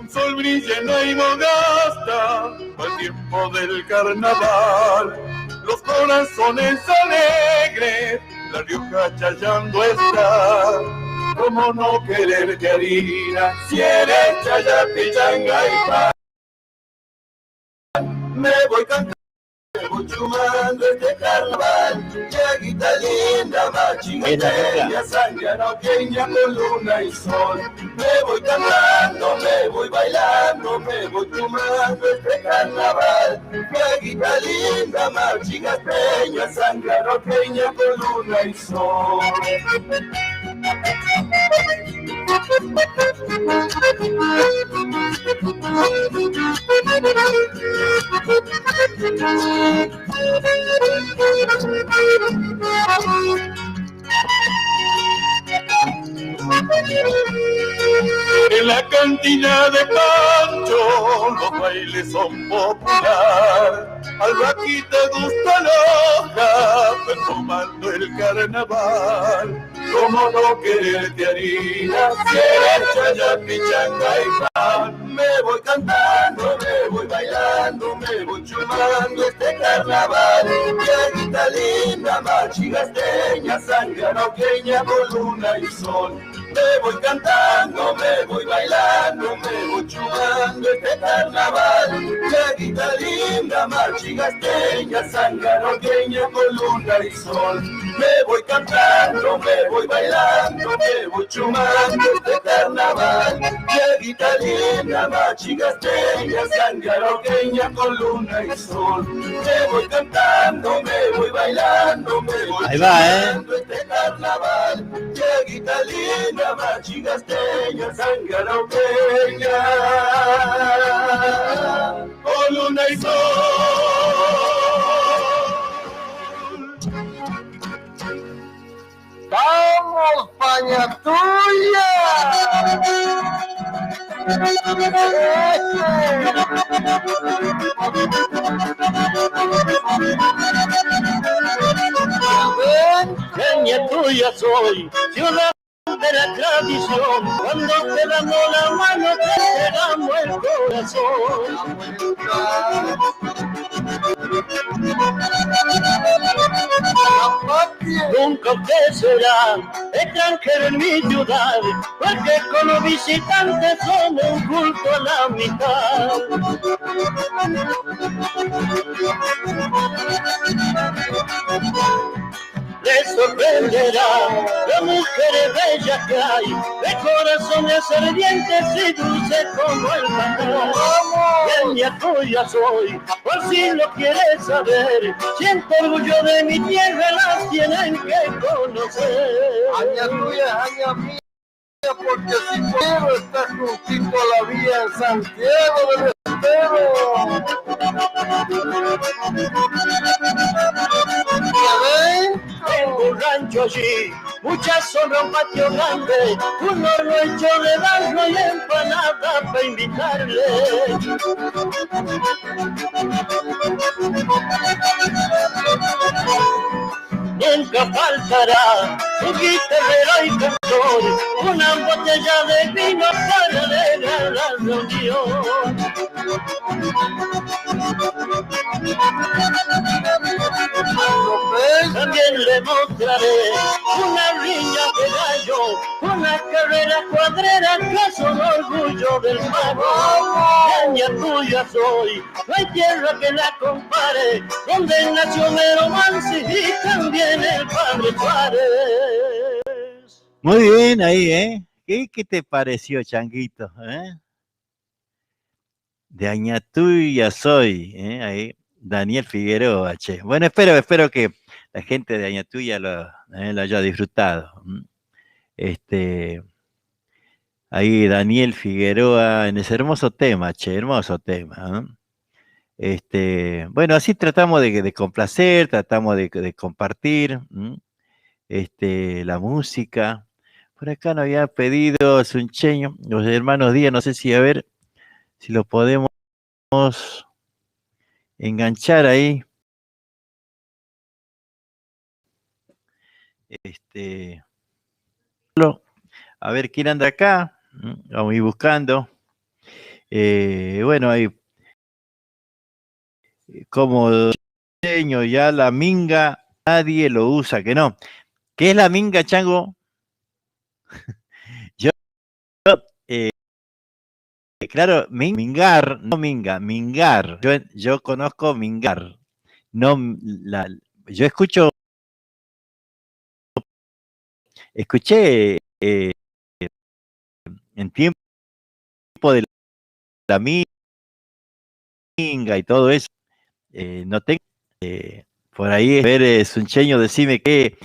Un sol brillante y modasta, al tiempo del carnaval, los corazones alegres, La Rioja chayando está. ¿Cómo no quererte, harina, si eres chaya, pichanga y pan? Me voy cantando, me voy chumando este carnaval, chaguita linda, machingueña, santiagoqueña con luna y sol. Me voy cantando, me voy bailando, me voy chumando este carnaval, chaguita linda, machingueña, santiagoqueña con luna y sol. En la cantina de Pancho los bailes son populares. Al Raqui te gusta loja, perfumando el carnaval. ¿Cómo no quererte, harina, si eres chaya, pichanga y pan? Me voy cantando, me voy bailando, me voy chumando este carnaval. Chaguita linda, machigasteña, santiagoqueña con luna y sol. Me voy cantando, me voy bailando, me voy chumando este carnaval. Chaguita linda, machigasteña, santiagoqueña con luna y sol. Me voy cantando, me voy bailando, me voy chumando este carnaval. Chaguita linda, machigasteña, santiagoqueña con luna y sol. Me voy cantando, me voy bailando, me voy chumando este carnaval. Chaguita linda, machigasteña, santiagoqueña con luna y sol. ¡Vamos, paña tuya! Caña tuya soy, ciudad de la tradición. Cuando te damos la mano, te damos el corazón. Nunca usted será extranjero en mi ciudad, porque como visitantes somos un culto a la mitad. Les sorprenderá la mujer bella que hay, de corazones ardientes y dulces como el café. Caña tuya soy, por si lo quieres saber, siento orgullo de mi tierra, las tienen que conocer. Aña tuya, aña mía, porque si puedo estar juntito a la vía en Santiago del Estero. Tengo un rancho allí, muchas sombras, un patio grande, un horno hecho de barro y empanada para invitarle. Nunca faltará un guitarrero y cantor, una botella de vino para alegrar la reunión. también le mostraré una riña de gallo, una carrera cuadrera que son orgullo del pago. Leña tuya soy, no hay tierra que la compare, donde nació Mero Mansi y también el padre Juárez. Muy bien ahí, ¿eh? ¿Qué te pareció, Changuito? De Añatuya soy, ahí, Daniel Figueroa, che. Bueno, espero que la gente de Añatuya lo haya disfrutado. Ahí Daniel Figueroa en ese hermoso tema, che, hermoso tema. Bueno, así tratamos de complacer, tratamos de compartir la música. Por acá nos había pedido Suncheño, los hermanos Díaz, no sé si a ver si lo podemos enganchar ahí. A ver quién anda acá. Vamos a ir buscando. Bueno, ahí como ya la minga nadie lo usa, que no. ¿Qué es la minga, Chango? Claro, mingar, no minga, mingar. Yo conozco mingar. No, yo escuché en tiempo de la minga y todo eso. No tengo por ahí ver Suncheño, decime que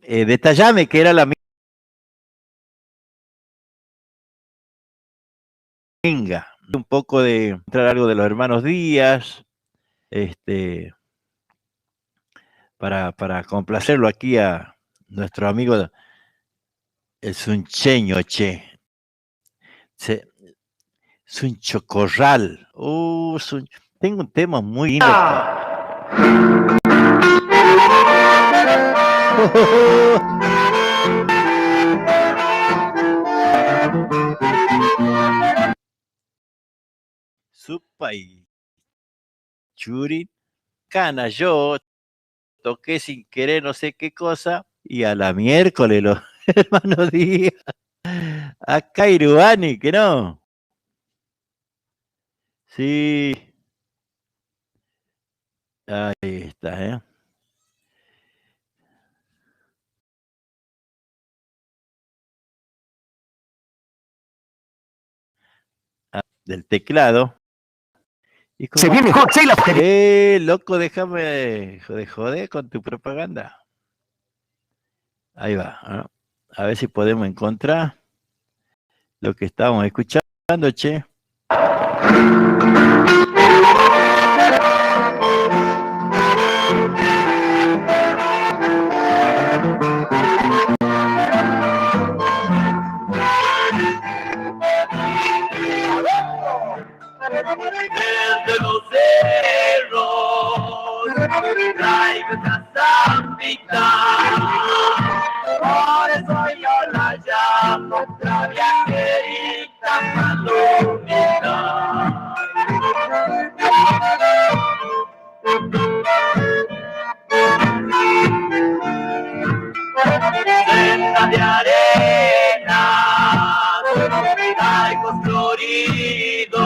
detallame que era la minga, un poco de entrar algo de los hermanos Díaz, para complacerlo aquí a nuestro amigo el Suncheño, che. Sunchocorral. Tengo un tema muy lindo. Supa y churi, cana, yo toqué sin querer no sé qué cosa y a la miércoles los hermanos Díaz, acá Irubani, que no. Sí. Ahí está, del teclado. Y se viene Godzilla. Loco, déjame de joder con tu propaganda. Ahí va, ¿no? A ver si podemos encontrar lo que estábamos escuchando, che. Desde los cerros traigo esta zambita, por eso yo la llamo la viajerita palomita. Senda de arena, traigo florido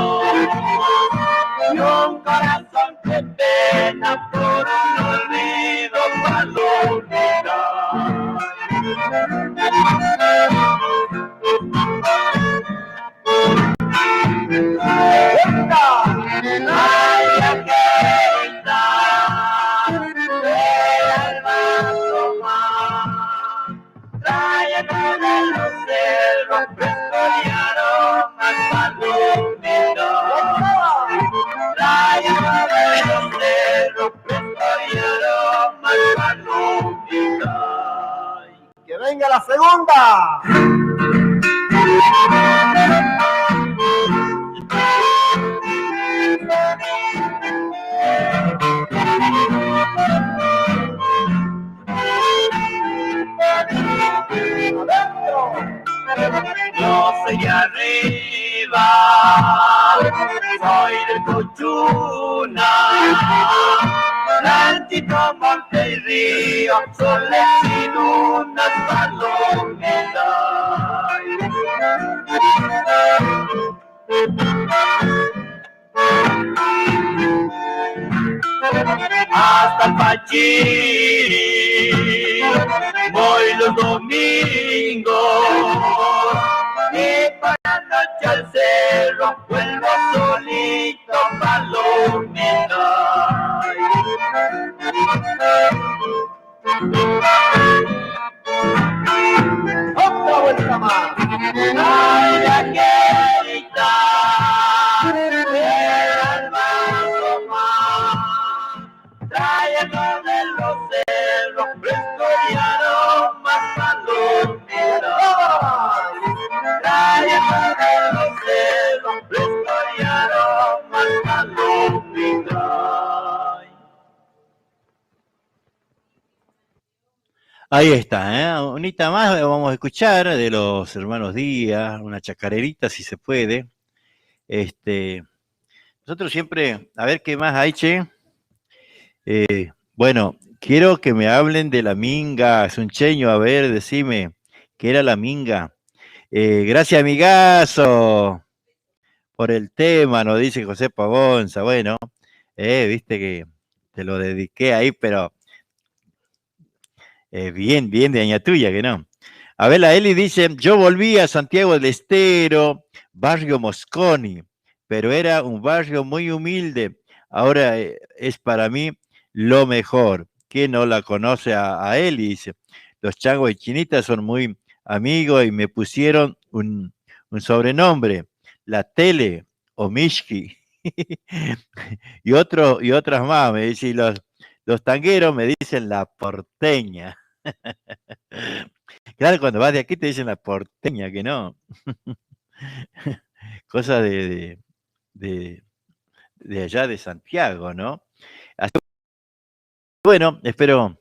y un corazón que pena por un olvido palomita. Ay, aquelita del alma tomar, trae de los cerros fresco y aromas palomita. Trae de los cerros fresco y aromas palomita. ¡Que venga la segunda! Yo soy de arriba, soy de Cochuna, ranchito, monte y río, soles y lunas, palomitas. Hasta el Pachín voy los domingos y para noche al cerro vuelvo solito, palomita. Otra vuelta más. Ay, aquelita, trayendo de los cerros fresco y aromas palomitas. Trayendo de los cerros fresco y aromas palomitas. Ahí está, ¿eh? Unita más vamos a escuchar de los hermanos Díaz, una chacarerita si se puede. Nosotros siempre, a ver qué más hay, che. Bueno, quiero que me hablen de la minga, Suncheño, a ver, decime, ¿qué era la minga? Gracias, amigazo, por el tema, nos dice José Pavonza. Bueno, viste que te lo dediqué ahí, pero bien de aña tuya, que no. A ver, la Eli dice, yo volví a Santiago del Estero, barrio Mosconi, pero era un barrio muy humilde. Ahora es para mí lo mejor. ¿Quién no la conoce a Eli? Dice, los changos y chinitas son muy amigos y me pusieron un sobrenombre, la Tele o Mishki. y otras más, me dice, y los tangueros me dicen la porteña. Claro, cuando vas de aquí te dicen la porteña, que no. Cosa de allá de Santiago, ¿no? Así, bueno, espero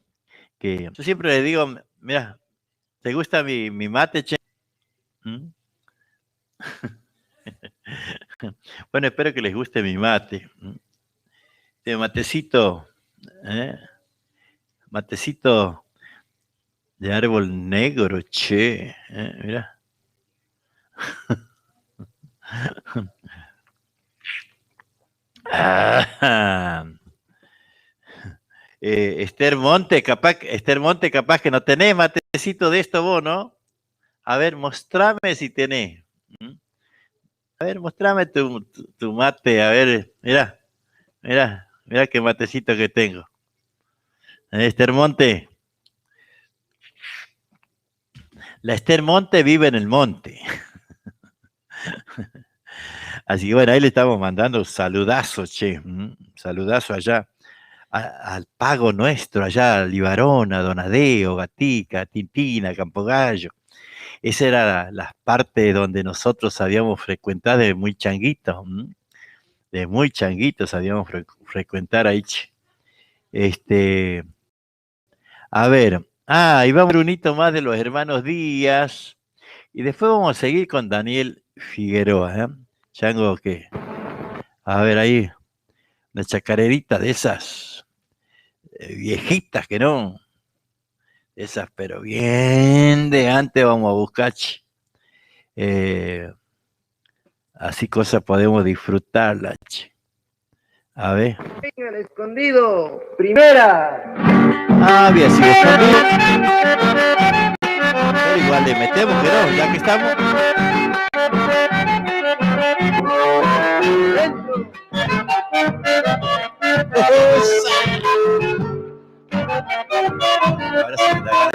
que... Yo siempre les digo, mira, ¿te gusta mi mate, che? Bueno, espero que les guste mi mate. Este matecito, matecito de árbol negro, che, mira. Esther Monte, capaz que no tenés matecito de esto vos, ¿no? A ver, mostrame si tenés. A ver, mostrame tu mate, a ver, mira qué matecito que tengo. Esther Monte. La Esther Monte vive en el monte. Así que bueno, ahí le estamos mandando un saludazo, che. Saludazo allá al pago nuestro, allá a Libarona, Donadeo, Gatica, Tintina, Campogallo. Esa era la parte donde nosotros habíamos frecuentado de muy changuitos. De muy changuitos habíamos frecuentar ahí, che. A ver, y vamos a ver un hito más de los hermanos Díaz. Y después vamos a seguir con Daniel Figueroa, chango que, a ver ahí, una chacarerita de esas viejitas que no, esas pero bien de antes vamos a buscar, así cosas podemos disfrutarlas. A ver. Venga, el escondido, primera. Bien, sigue escondido. Pero igual le metemos, que no, ya que estamos. Ahora sí me da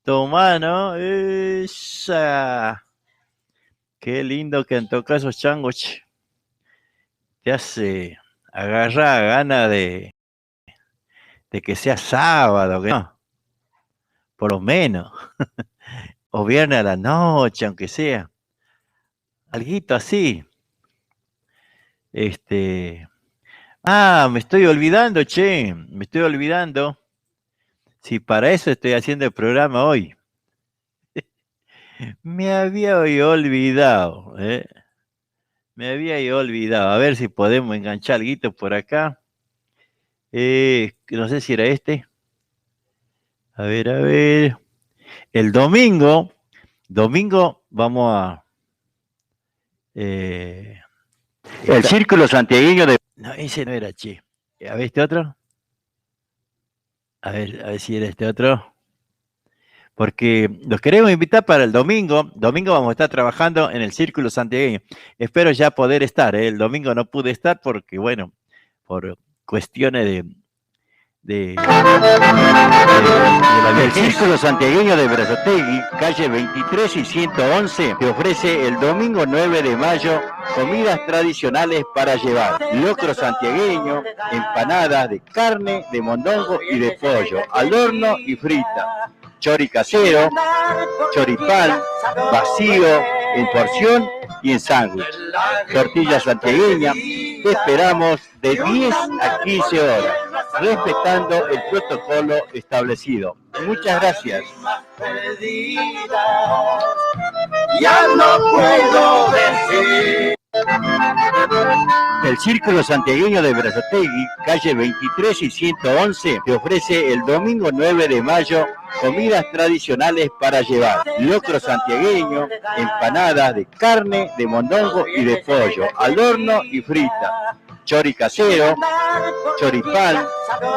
Toma, ¿no? Esa. Qué lindo que toca esos changos. Che. Te hace agarrar gana de que sea sábado, que no, por lo menos. O viernes a la noche, aunque sea. Alguito así. Me estoy olvidando, che. Me estoy olvidando. Si para eso estoy haciendo el programa hoy. Me había olvidado, ¿eh? Me había olvidado. A ver si podemos enganchar algo por acá. No sé si era este. A ver. El domingo vamos a... el Círculo Santiagueño de... No, ese no era, che. A ver, este otro. A ver si era este otro. Porque los queremos invitar para el domingo. Domingo vamos a estar trabajando en el Círculo Santiagueño. Espero ya poder estar. El domingo no pude estar porque, bueno, por cuestiones del Círculo Santiagueño de Berazategui, calle 23 y 111, te ofrece el domingo 9 de mayo comidas tradicionales para llevar. Locro santiagueño, empanadas de carne, de mondongo y de pollo, al horno y frita. Chori casero, choripán, vacío, en porción y en sándwich. Tortilla santiagueña, te esperamos de 10 a 15 horas, respetando el protocolo establecido. Muchas gracias. Ya no puedo decir. El Círculo Santiagueño de Berazategui, calle 23 y 111, te ofrece el domingo 9 de mayo comidas tradicionales para llevar. Locro santiagueño, empanadas de carne, de mondongo y de pollo, al horno y frita. Chori casero, choripán,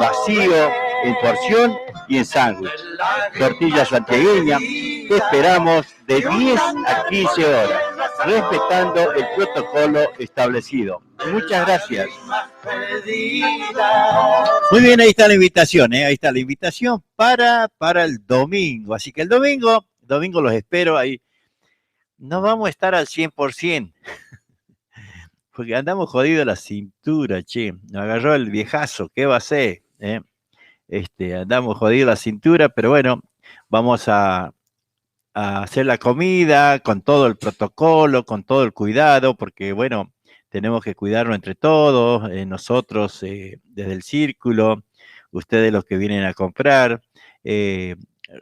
vacío, en porción y en sándwich. Tortilla santiagueña, te esperamos de 10 a 15 horas, respetando el protocolo establecido. Muchas gracias. Muy bien, ahí está la invitación, ahí está la invitación para el domingo. Así que el domingo los espero ahí. No vamos a estar al 100%, porque andamos jodidos la cintura, che. Nos agarró el viejazo, ¿qué va a ser? Andamos jodidos la cintura, pero bueno, vamos a hacer la comida con todo el protocolo, con todo el cuidado, porque bueno, tenemos que cuidarnos entre todos, nosotros desde el círculo, ustedes los que vienen a comprar,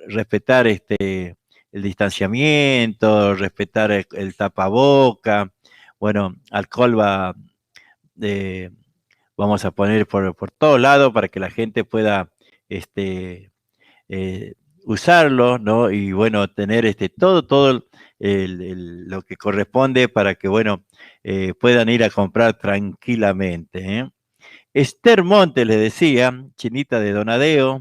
respetar el distanciamiento, respetar el tapaboca, bueno, alcohol vamos a poner por todos lados para que la gente pueda usarlo, ¿no? Y bueno, tener todo lo que corresponde para que, bueno, puedan ir a comprar tranquilamente, ¿eh? Esther Montes les decía, Chinita de Donadeo,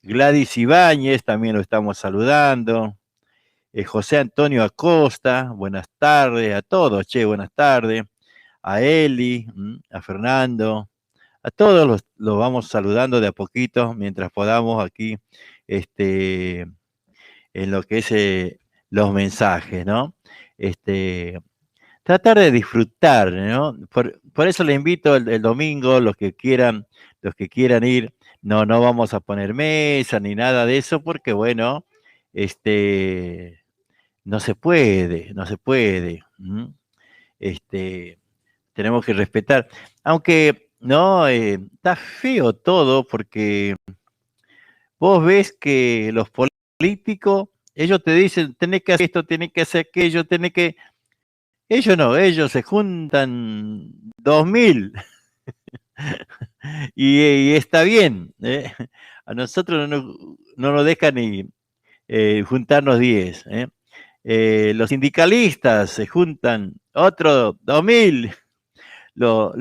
Gladys Ibáñez, también lo estamos saludando, José Antonio Acosta, buenas tardes a todos, buenas tardes, a Eli, a Fernando, a todos los vamos saludando de a poquito mientras podamos aquí, en lo que es los mensajes, ¿no? Tratar de disfrutar, ¿no? Por eso les invito el domingo, los que quieran ir, no vamos a poner mesa ni nada de eso, porque bueno, no se puede. Tenemos que respetar, aunque no, está feo todo, porque vos ves que los políticos, ellos te dicen, tenés que hacer esto, tenés que hacer aquello, ellos no, ellos se juntan 2000 y está bien, ¿eh? A nosotros no nos dejan ni juntarnos 10, ¿eh? Los sindicalistas se juntan otro 2000, los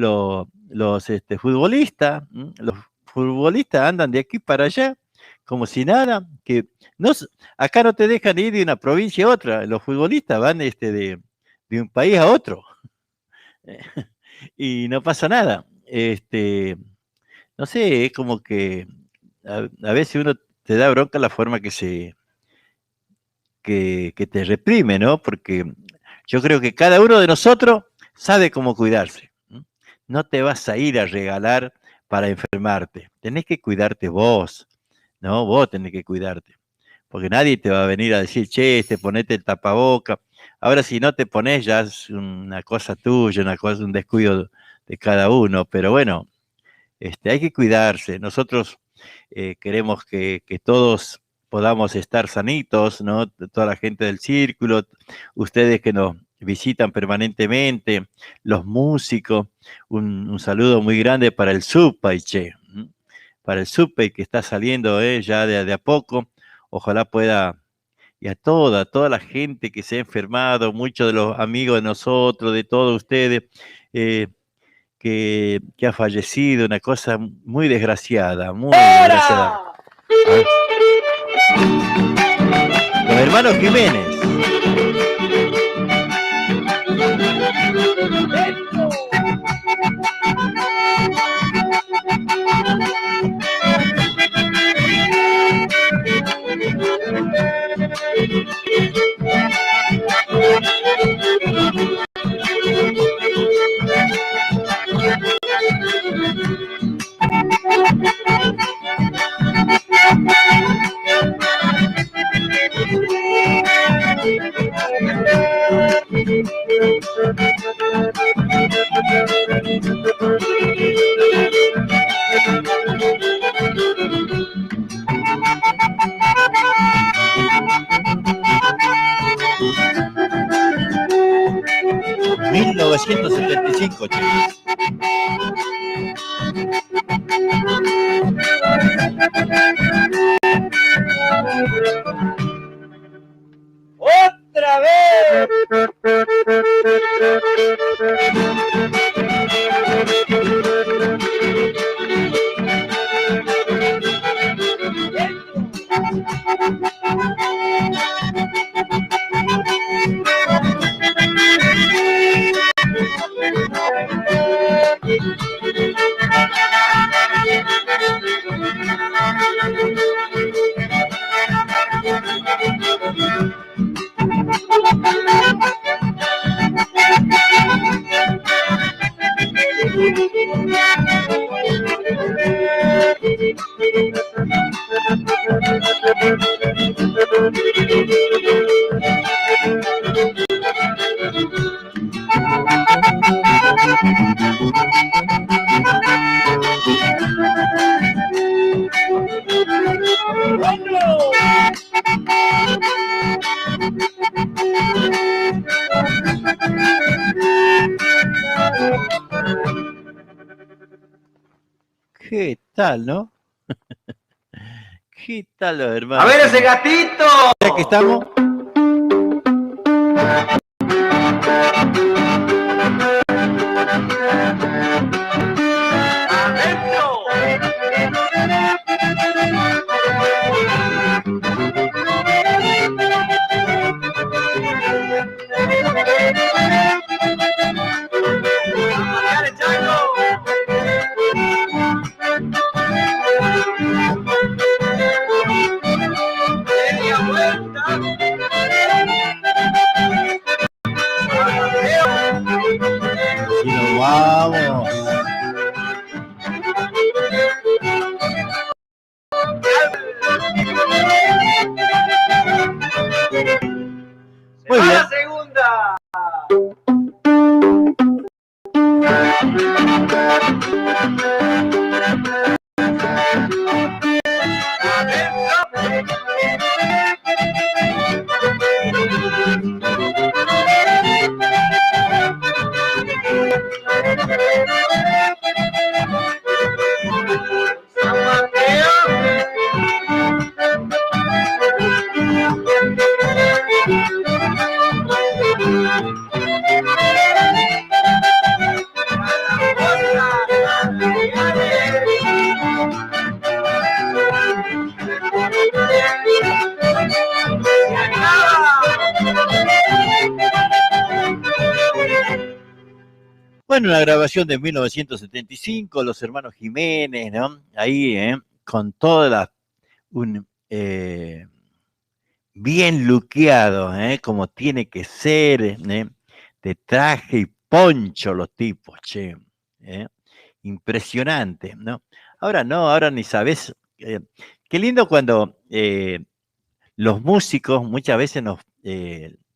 futbolistas andan de aquí para allá como si nada, que no, acá no te dejan ir de una provincia a otra, los futbolistas van de un país a otro y no pasa nada. No sé, es como que a veces uno te da bronca la forma que te reprime, ¿no? Porque yo creo que cada uno de nosotros sabe cómo cuidarse. No te vas a ir a regalar para enfermarte. Tenés que cuidarte vos, ¿no? Vos tenés que cuidarte. Porque nadie te va a venir a decir, che, ponete el tapaboca. Ahora, si no te pones, ya es una cosa tuya, un descuido de cada uno. Pero bueno, hay que cuidarse. Nosotros queremos que todos podamos estar sanitos, ¿no? Toda la gente del círculo, ustedes que nos visitan permanentemente, los músicos, un saludo muy grande para el Supay, che, para el Supay que está saliendo ya de a poco, ojalá pueda, y a toda la gente que se ha enfermado, muchos de los amigos de nosotros, de todos ustedes, que ha fallecido, una cosa muy desgraciada, muy desgraciada. Los hermanos Jiménez. ¡Otra vez! ¿Qué tal, no? ¿Qué tal los hermanos? ¡A ver ese gatito! Ya que estamos. Muy bien. La segunda. Bueno, una grabación de 1975, los hermanos Jiménez, ¿no? Ahí, con todas las... bien luqueado, como tiene que ser, de traje y poncho los tipos, che. Impresionante, ¿no? Ahora ni sabes. Qué lindo cuando los músicos, muchas veces nos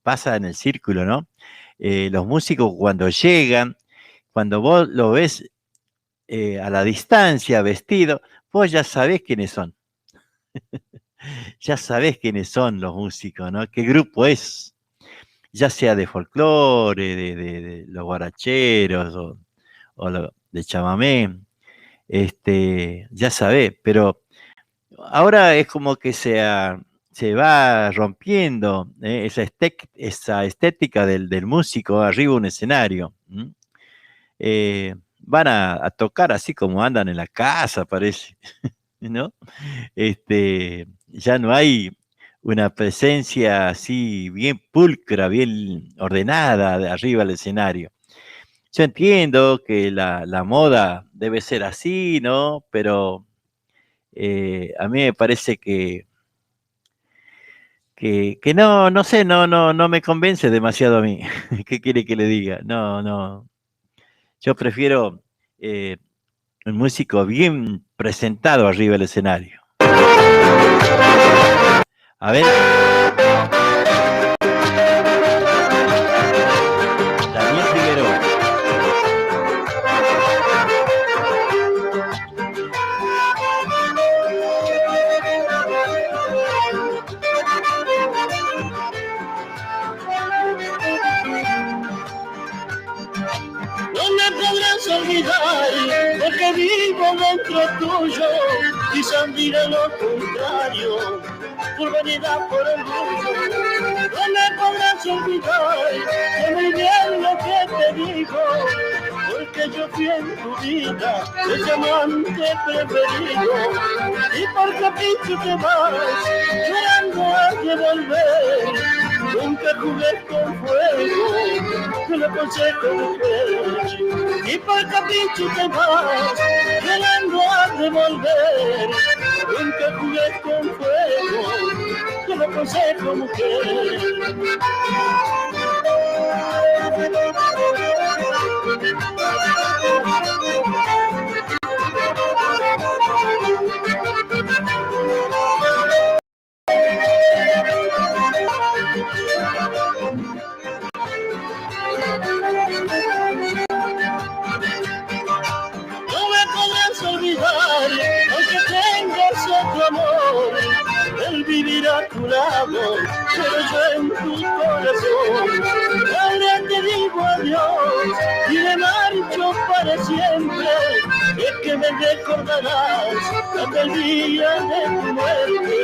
pasa en el círculo, ¿no? Los músicos cuando llegan, cuando vos lo ves a la distancia vestido, vos ya sabés quiénes son. Ya sabés quiénes son los músicos, ¿no? ¿Qué grupo es? Ya sea de folclore, de los guaracheros o de chamamé, ya sabés, pero ahora es como que se va rompiendo esa estética del músico arriba de un escenario. Van a tocar así como andan en la casa, parece, ¿no? Ya no hay una presencia así bien pulcra, bien ordenada de arriba del escenario. Yo entiendo que la moda debe ser así, ¿no? Pero a mí me parece que no sé, no me convence demasiado a mí. ¿Qué quiere que le diga? No. Yo prefiero un músico bien presentado arriba del escenario. A ver. Daniel Figueroa. No me podrás olvidar, porque vivo dentro tuyo, quizás diga lo contrario, por vanidad, por orgullo. No me podrás olvidar, sé muy bien lo que te digo, porque yo fui en tu vida ese amante preferido, y por capricho te vas, llorando has de volver. Nunca jugué con fuego, te lo aconsejo mujer, y por capricho te vas, llorando has de volver. Nunca jugué con fuego, te lo aconsejo mujer. No me podrás olvidar, aunque tengas otro amor, el vivir a tu lado, pero yo en tu corazón. Ahora te digo adiós y me marcho para siempre, es que me recordarás hasta el día de tu muerte.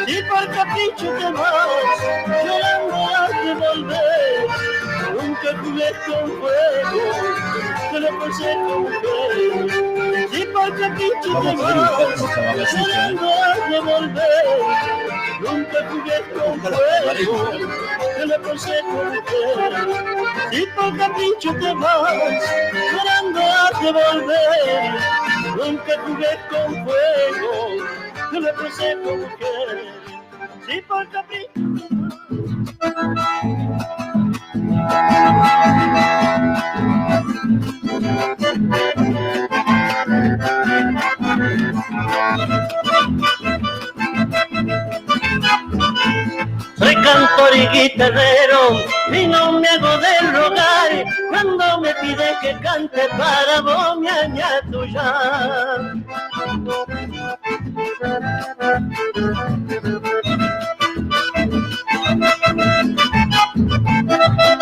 Y por capricho te vas, llorando has de volver. Nunca jugué con fuego, te lo aconsejo mujer. Si por capricho te vas, llorando has de volver. Nunca jugué con fuego, te lo aconsejo mujer. Si por capricho te vas, llorando has de volver. Nunca jugué con fuego, te lo aconsejo mujer. Si por capricho te vas. Soy cantor y guitarrero y no me hago de rogar cuando me pide que cante para vos, ñaña tuya.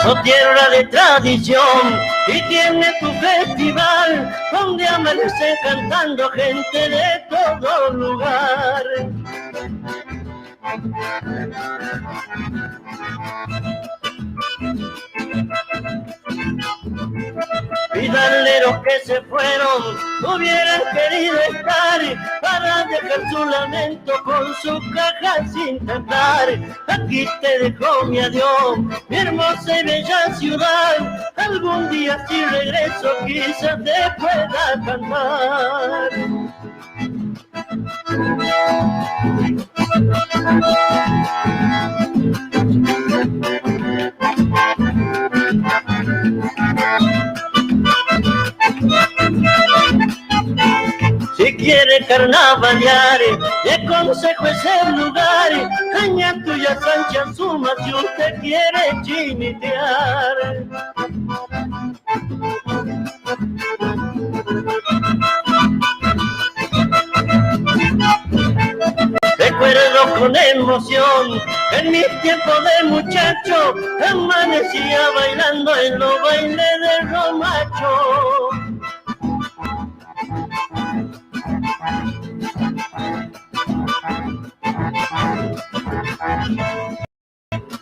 No tierra de tradición y tiene tu festival donde amanece cantando gente de todo lugar. Vidalero los que se fueron hubieran querido estar para dejar su lamento con su caja sin cantar. Aquí te dejo mi adiós, mi hermosa y bella ciudad. Algún día si regreso quizás te pueda cantar. Si quiere carnavalear, le aconsejo ese lugar. Cañato y a Sancha Suma si usted quiere chinitear. Recuerdo con emoción en mis tiempos de muchacho, amanecía bailando en los bailes del romacho.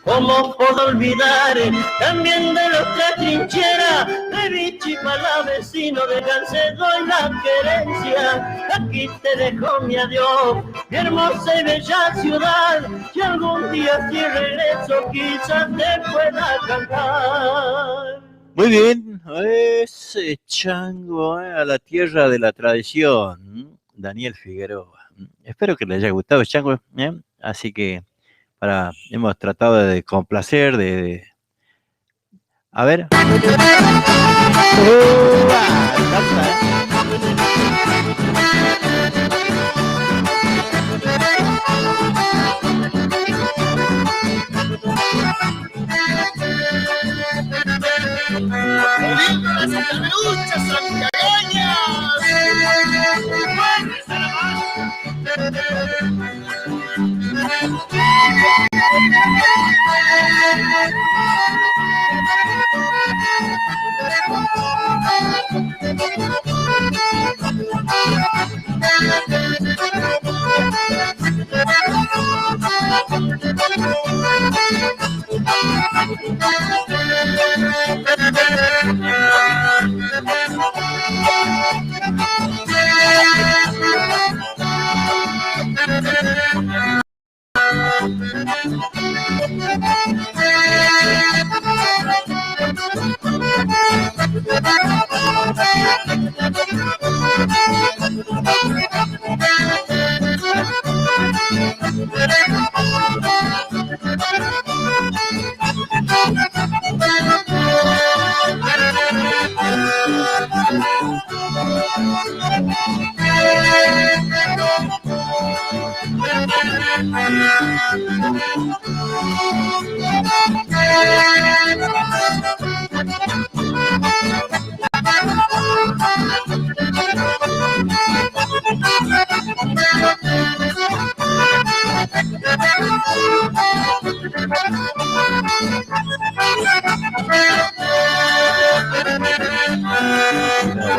¿Cómo puedo olvidar también de nuestra trinchera? De Bichipala, vecino de Gancedo y la querencia. Aquí te dejo mi adiós, mi hermosa y bella ciudad. Si algún día si regreso quizás te pueda cantar. Muy bien, ese chango a la tierra de la tradición, Daniel Figueroa. Espero que les haya gustado el chango, así que hemos tratado de complacer, a ver.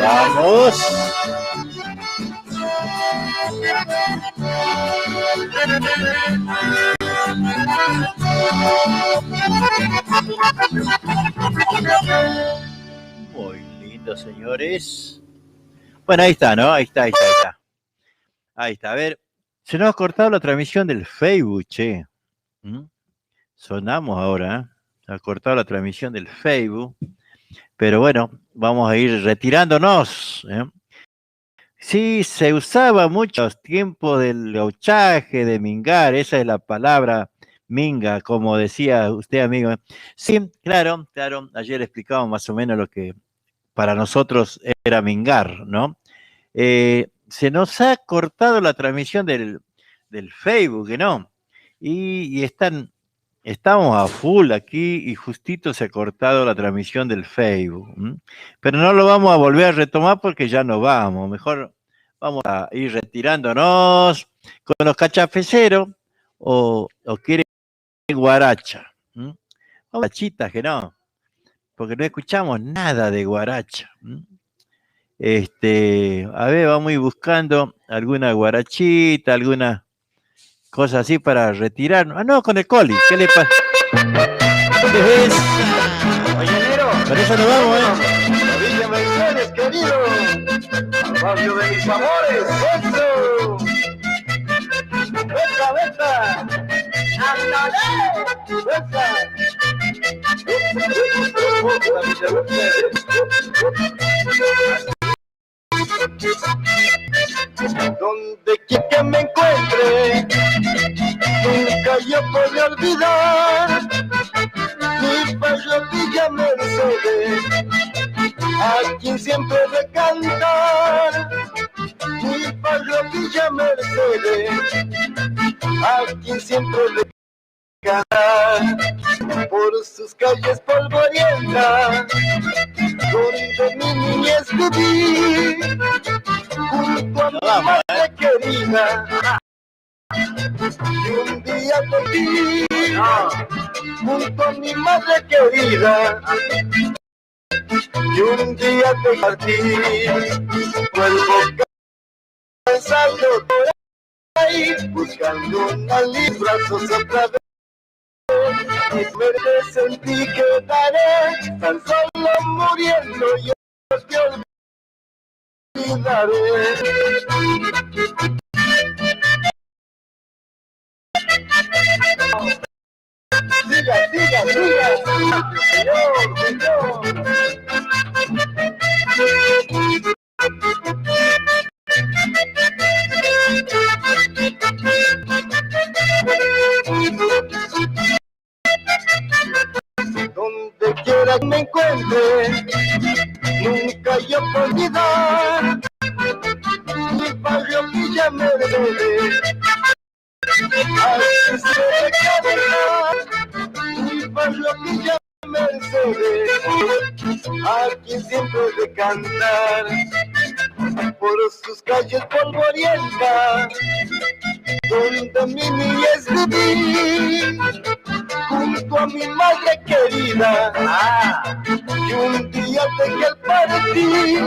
Vamos. Muy lindo, señores. Bueno, ahí está, ¿no? Ahí está. Ahí está, a ver. Se nos ha cortado la transmisión del Facebook, che. Sonamos ahora, ¿eh? Se ha cortado la transmisión del Facebook. Pero bueno, vamos a ir retirándonos, ¿eh? Sí, se usaba muchos tiempos del gauchaje, de mingar, esa es la palabra minga, como decía usted, amigo. Sí, claro, ayer explicamos más o menos lo que para nosotros era mingar, ¿no? Se nos ha cortado la transmisión del Facebook, ¿no? Y estamos a full aquí y justito se ha cortado la transmisión del Facebook. Pero no lo vamos a volver a retomar porque ya no vamos. Mejor vamos a ir retirándonos con los cachafeceros o quieren guaracha. Guarachitas que no, porque no escuchamos nada de guaracha. A ver, vamos a ir buscando alguna guarachita, alguna cosa así para retirarnos. Ah, no, con el coli. ¿Qué le pasa? ¿Qué es? Oye, Nero. Con eso nos vamos, Villa Mercedes, querido. bienvenido al barrio de mis amores. ¡Eso! ¡Veta, veta! ¡Ándale! ¡Veta! Donde quiera que me encuentre, nunca yo podré olvidar mi parroquia Mercedes, a quien siempre de cantar. Mi parroquia Mercedes, a quien siempre de cantar. Por sus calles polvorientas, donde mi niñez viví, junto a mi madre querida. Y un día te vi, junto a mi madre querida. Y un día te partí, vuelvo cansado por ahí, buscando una brazos otra vez. Mi suerte sentí que daré, tan solo muriendo yo te olvidaré. Siga, siga, siga, señor, señor. Donde quiera que me encuentre, nunca yo puedo olvidar mi parroquia Mercedes. Así se caminar, mi parroquia Mercedes, a quien siempre de cantar. Por sus calles polvorientas, donde mi niñez viví, junto a mi madre querida. Y un día dejé el partir,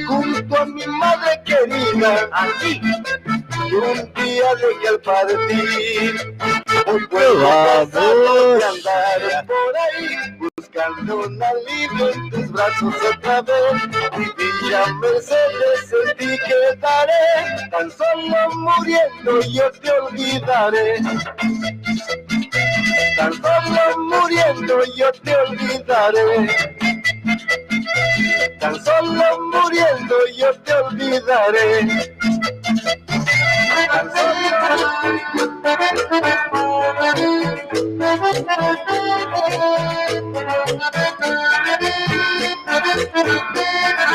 junto a mi madre querida. Y un día dejé el partir. Hoy puedo cansado de andar por ahí, buscando un alivio en tus brazos otra vez. Mi Villa Mercedes sentí que daré, tan solo muriendo yo te olvidaré. Tan solo muriendo yo te olvidaré. Tan solo muriendo yo te olvidaré. Tan solo...